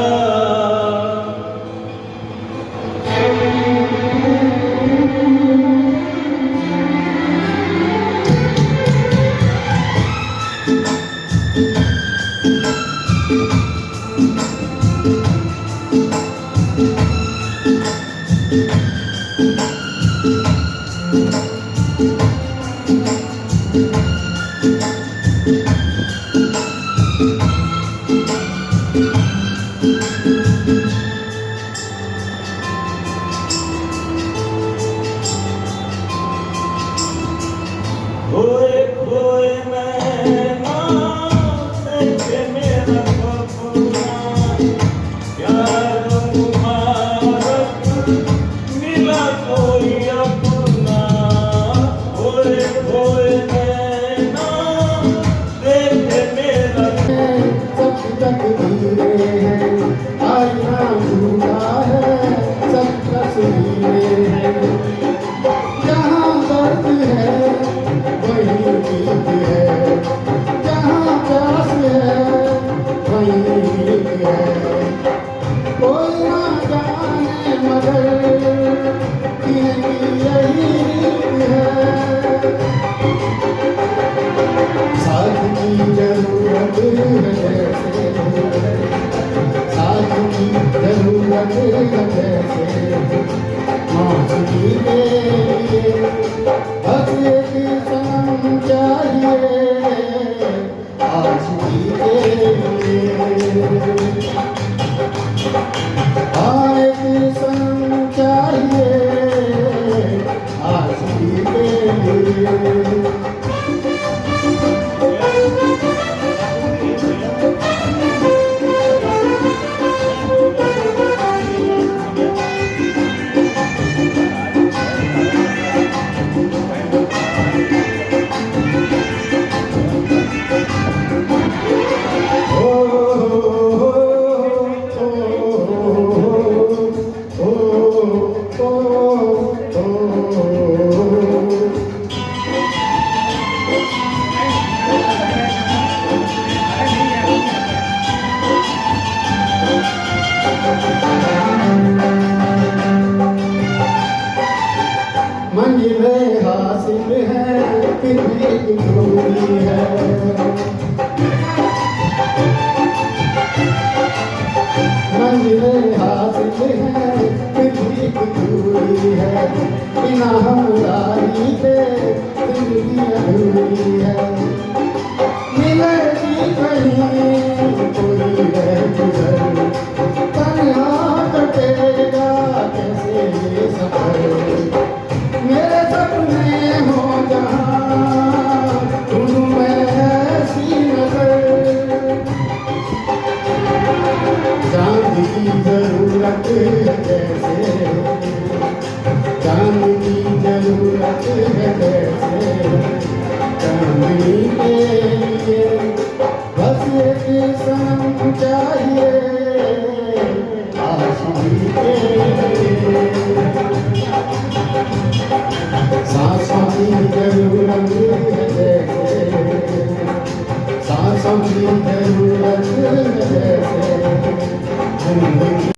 हासिल है फिर भी एक दूरी है। मंजिलें हासिल है फिर भी एक दूरी है। बिना हमदर्दी के जिंदगी अधूरी है। मिलेगी कहीं कोई रह गुजर, तन्हा कटेगा कैसे ये सफर। मेरे सपने हो जहाँ ढूंढूं मैं ऐसी नजर। चांद की जरूरत है जैसे, चांद की जरूरत है जैसे। चांदनी के लिए बस एक सनम चाहिए आशिकी के लिए। सांसों की जरूरत है जैसे, सांसों की जरूरत है जैसे। जिंदगी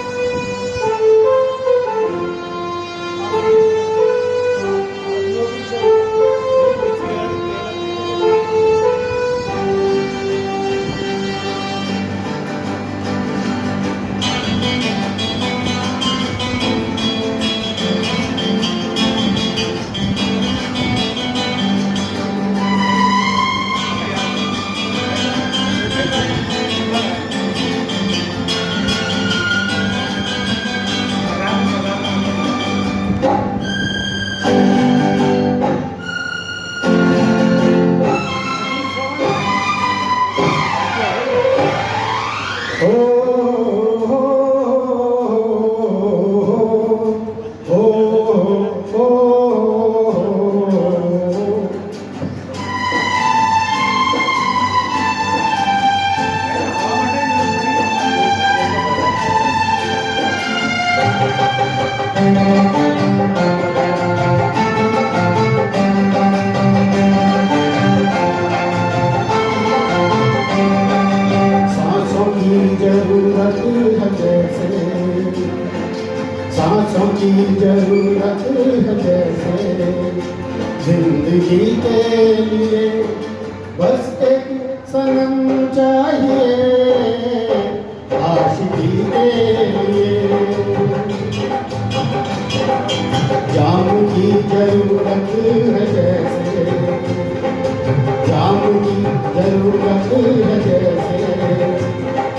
सांसों की जरूरत है जैसे। जिंदगी के लिए बस एक सनम चाहिए आशिकी के लिए। जाम की जरूरत है जैसे, जाम की जरूरत है जैसे।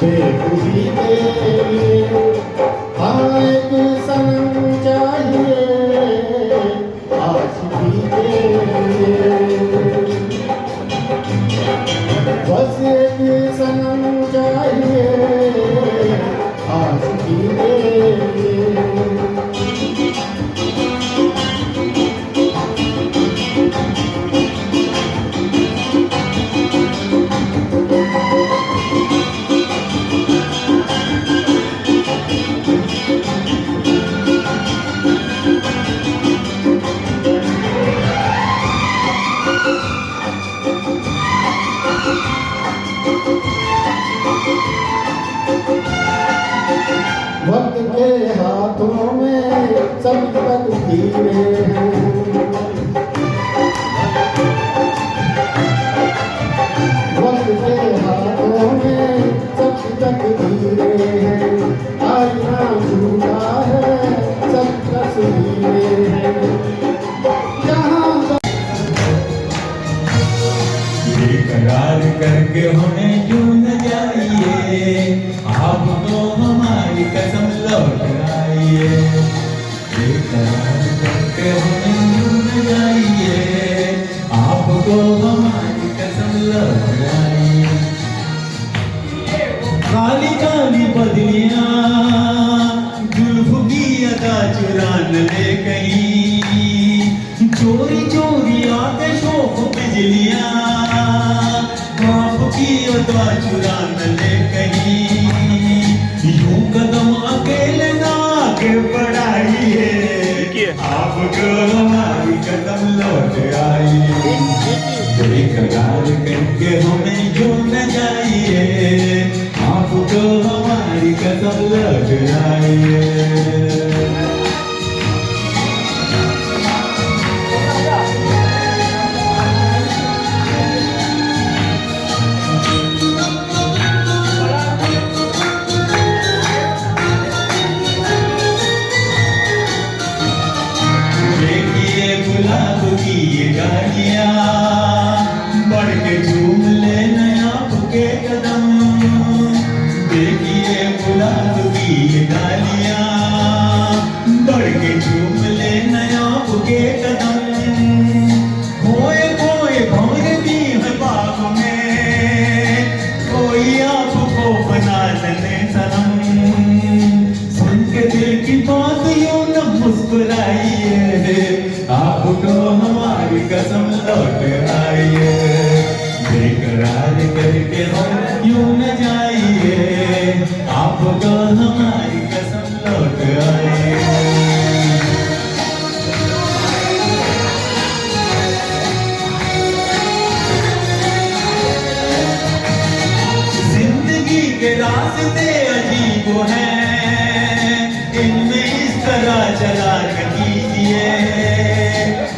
बेखुदी के लिए हाँ एक सनम चाहिए आशिकी के लिए। बस एक सनम चाहिए आशिकी के लिए। वक्त के हाथों में सब तकदीरें हैं। वक्त के हाथों में सब तकदीरें हैं। आईना झूठा है सब तस्वीरें हैं। जहाँ बेकरार करके हमें क्यों न जाइए, आप तो हमारी कसम लौट आइए। बेकरार करके हमें क्यों न जाइए, आप तो हमारी कसम लौट आइए। काली काली बदलियां जुल्फ की अदा चुरान ले कहीं। चोरी चोरी आते शोक बिजलियां आपकी अदा चुरान ले कहीं। यूं कदम अकेले ना आगे बढ़ाइए, आपको हमारी कदम लौट आइए। बेकरार करके हमें क्यों न जाइए, आपको हमारी कदम लौट आइए। मुस्कुराइए, आपको हमारी कसम लौट आइए, बेकरार करके हम यूं न जाइए, आपको हमारी कसम लौट आइए। जिंदगी के रास्ते अजीब हैं, इनमें इस तरह चला कीजिए,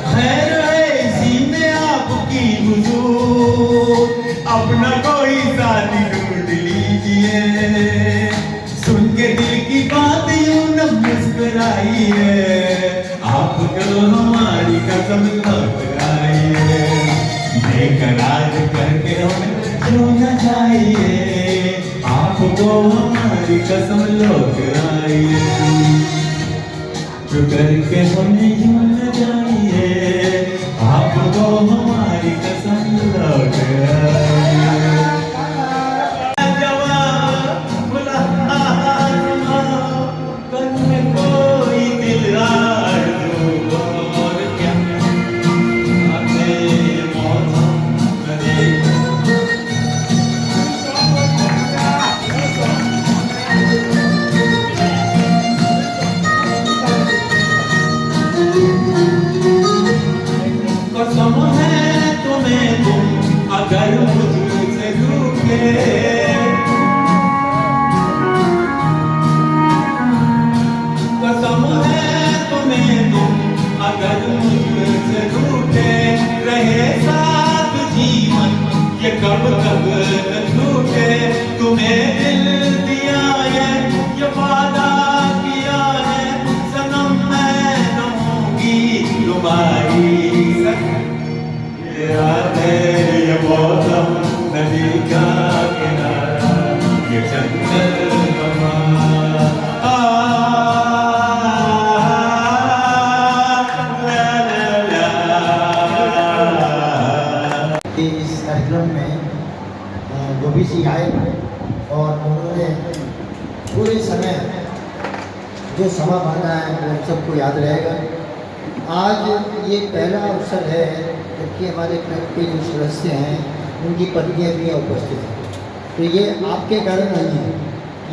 खैर है इसी में आपकी हुजूर, अपना कोई साथी ढूंढ लीजिए, सुन के दिल की बात यूं न मुस्कुराइए, आपको हमारी कसम लौट आइए, बेकरार करके हमें क्यों न जाइए, आपको हमारी कसम लौट आइए, चुप करके हमें यूं न जाइए, आपको हमारी कसम लौट आइए। जवाब खुला कल कोई दिल और क्या आते मौसम करे। कसम है तुम्हें तुम अगर मुझसे रूठे, कसम है तुम्हें तुम अगर मुझसे रूठे, रहे साथ जीवन ये कब तक न छूटे, तुम्हें दिल दिया है ये वादा किया है, सनम मैं न होंगी तुम्हारी, याद है ये मौसम नदी का किनारा, ये जंगल हमारा, ला ला ला। कि इस कार्यक्रम में गोभी जी आए और उन्होंने पूरे समय जो समा बांधा है वो सबको याद रहेगा। आज ये पहला अवसर है जबकि हमारे क्लब के जो सदस्य हैं उनकी पत्नियाँ भी उपस्थित हैं, तो ये आपके कारण नहीं है,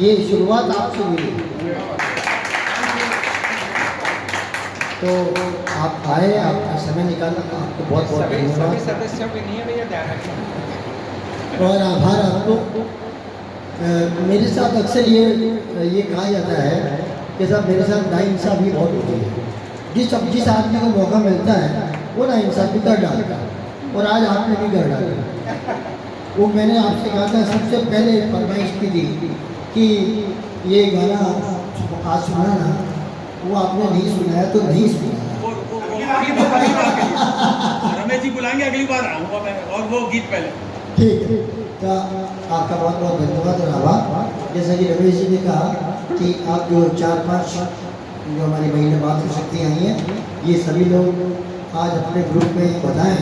ये शुरुआत आपसे हुई है। तो आप आए, आपका समय निकाला, आपको बहुत बहुत धन्यवाद सदस्यों के नियम या ध्यान रखें और आभार आपको। मेरे साथ अक्सर ये कहा जाता है कि साहब मेरे साथ नाइंसाफ़ी बहुत होती है, जिस आदमी को मौका मिलता है वो नाइंसाफ़ी कर डालता है, और आज आपने भी कर डाला। वो मैंने आपसे कहा था, सबसे पहले फरमाइश की थी कि ये गाना आज सुनाना, वो आपने नहीं सुनाया तो नहीं सुनाया। रमेश जी बुलाएंगे, अगली बार आऊँगा मैं, और वो गीत पहले। ठीक है, तो आपका बहुत बहुत धन्यवाद और आभार। जैसा कि रमेश जी ने कहा कि आप जो 4-5 जो हमारी महिला मातृशक्तियाँ आई हैं, ये सभी लोग आज अपने ग्रुप में बताएं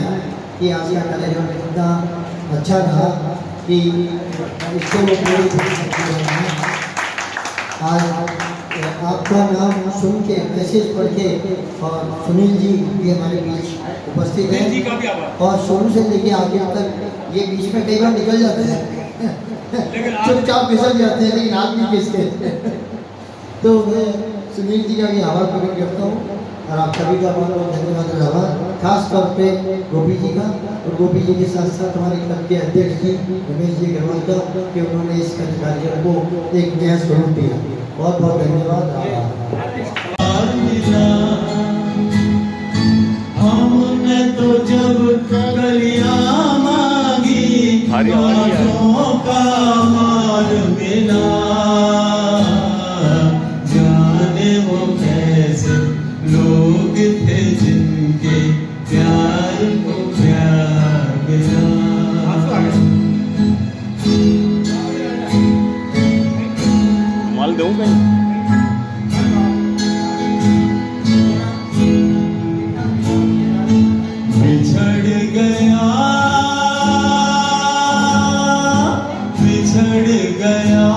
कि आज का कार्यक्रम कितना अच्छा रहा, कि इससे वो पूरी आज आपका नाम सुन के, मैसेज पढ़ के, और सुनील जी भी हमारे बीच उपस्थित सुनील जी का भी हैं, आभार। और सोनू से लेके आगे तक ये बीच में कई बार निकल जाते हैं, चुपचाप फिसल जाते हैं, लेकिन आप भी किसके तो मैं सुनील जी का भी आभार प्रकट करता हूँ, और आप सभी का बहुत बहुत धन्यवाद और आभार, खास तौर पे गोपी जी का, और गोपी जी के साथ साथ हमारे क्लब के अध्यक्ष जी रमेश जी अग्रवाल का, कि उन्होंने इस कार्यक्रम को एक नया स्वरूप दिया। बहुत बहुत धन्यवाद, हमने तो जब कलियां मांगी, बातों का मार मिला, जाने वो कैसे लोग थे जिनके प्यार को प्यार मिला। माल दूँ कहीं? बिछड़ गया, बिछड़ गया,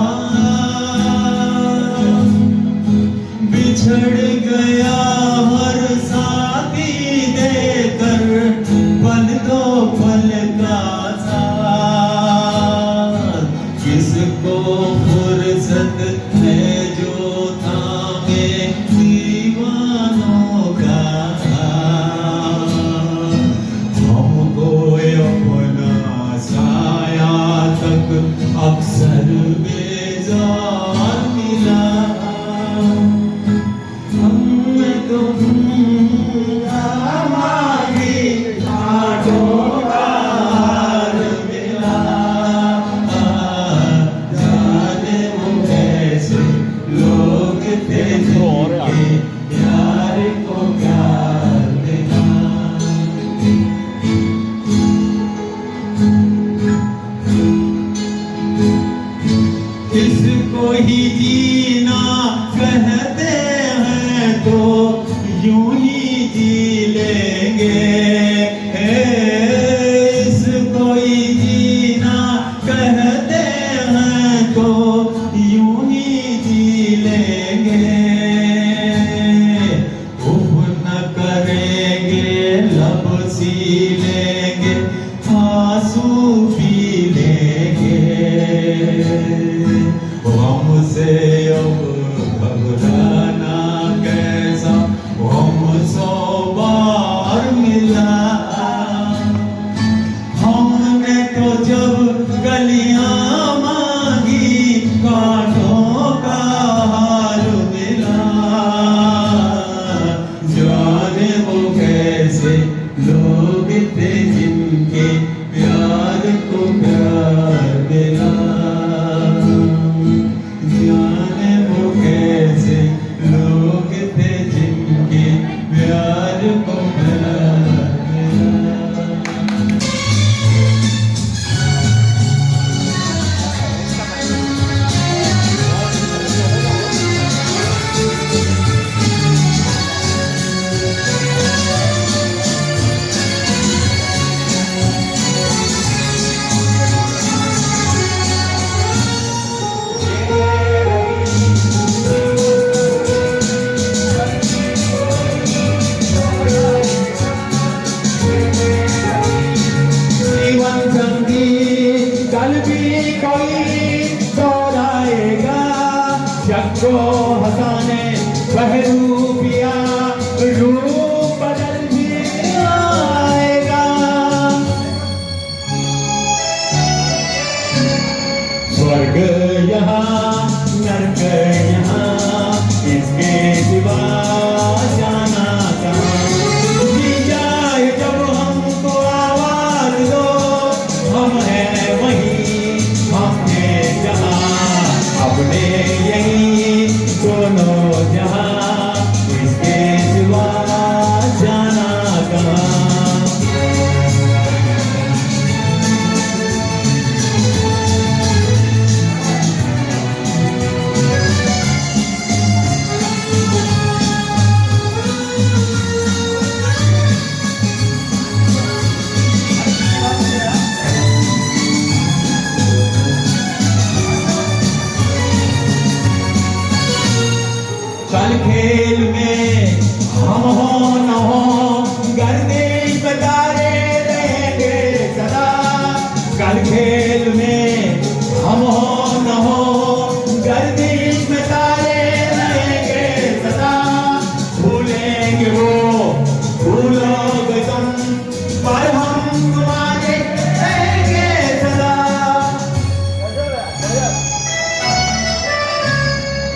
बिछड़ गया यूं ही जी लेंगे। इसको ही जीना कहते हैं तो यूं ही जी लेंगे। उफ न करेंगे लब सी लेंगे आंसू पी लेंगे। हमसे अब घबराना कैसा हमसे बार मिला। हमने तो जब गलियां मांगी कांटों का हार मिला। जाने वो कैसे लोग थे जिनके प्यार को प्यार मिला। जाने वो कैसे लोग थे जिनके प्यार को प्यार मिला। जीवन संगी कल भी कोई दोहराएगा। जग को हंसाने वह रूपिया रूप बदल भी आएगा। स्वर्ग यहाँ नरक यहाँ इसके सिवा जाना कहाँ। जी जाए जब हमको आवाज दो हम हैं वहीं हम हैं जहाँ अपने यही दोनों जहाँ इसके सिवा जाना कहाँ। कल खेल में हम हो न हो गर्दिश में तारे रहेंगे सदा। कल खेल में हम हो न हो गर्दिश में तारे रहेंगे सदा। भूलेंगे वो भूलोगे तुम पर हम तुम्हारे रहेंगे सदा।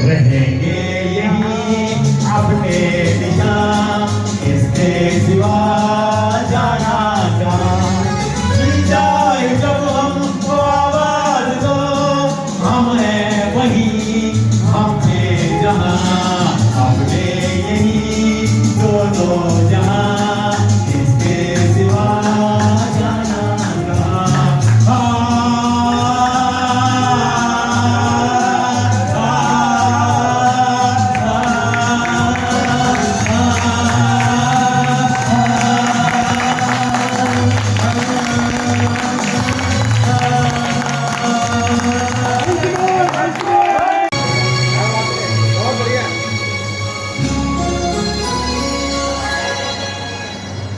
रहेंगे अपने दिशा इसके सिवा जाना कहाँ। जाए जब हमको आवाज दो हम हैं वहीं हम हैं जहाँ अपने यही दोनों जहाँ इसके सिवा जाना कहाँ।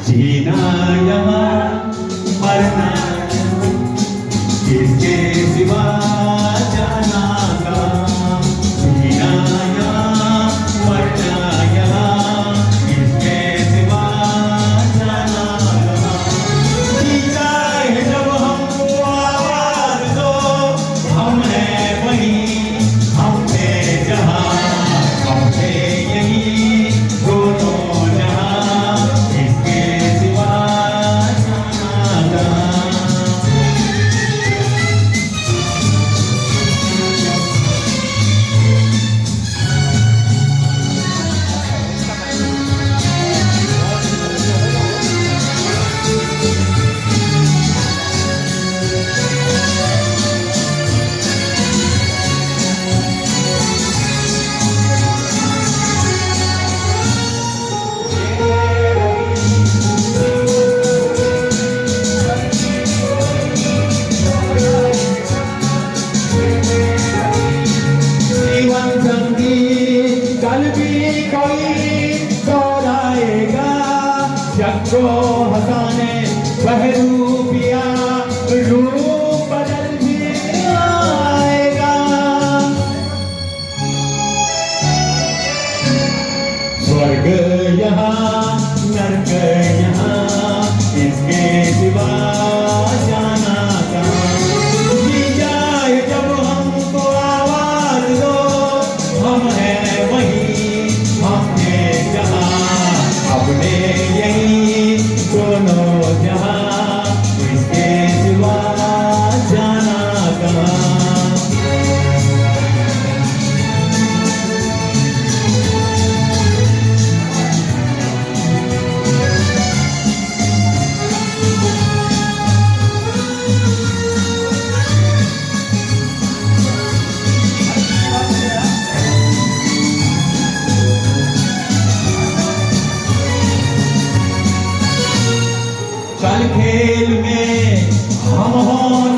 जीना यहाँ मरना किसके सिवा जाना कहाँ। जीना यहाँ मरना यहाँ किसके सिवा जाना कहाँ। जी जाए जब हमको आवाज दो हम हैं वहीं हम हैं जहाँ हम हैं यही दोनों जहाँ इसके सिवा जाना कहाँ। सबको हंसाने बहरूपिया रूप बदल भी आएगा। स्वर्ग यहाँ नरक यहाँ, इसके सिवा जाना कहाँ। जी जाए जब हमको आवाज दो, हम हैं वहीं, हम हैं जहाँ, अपने यही दोनों जहाँ, इसके सिवा जाना कहाँ। चल खेल में हम हों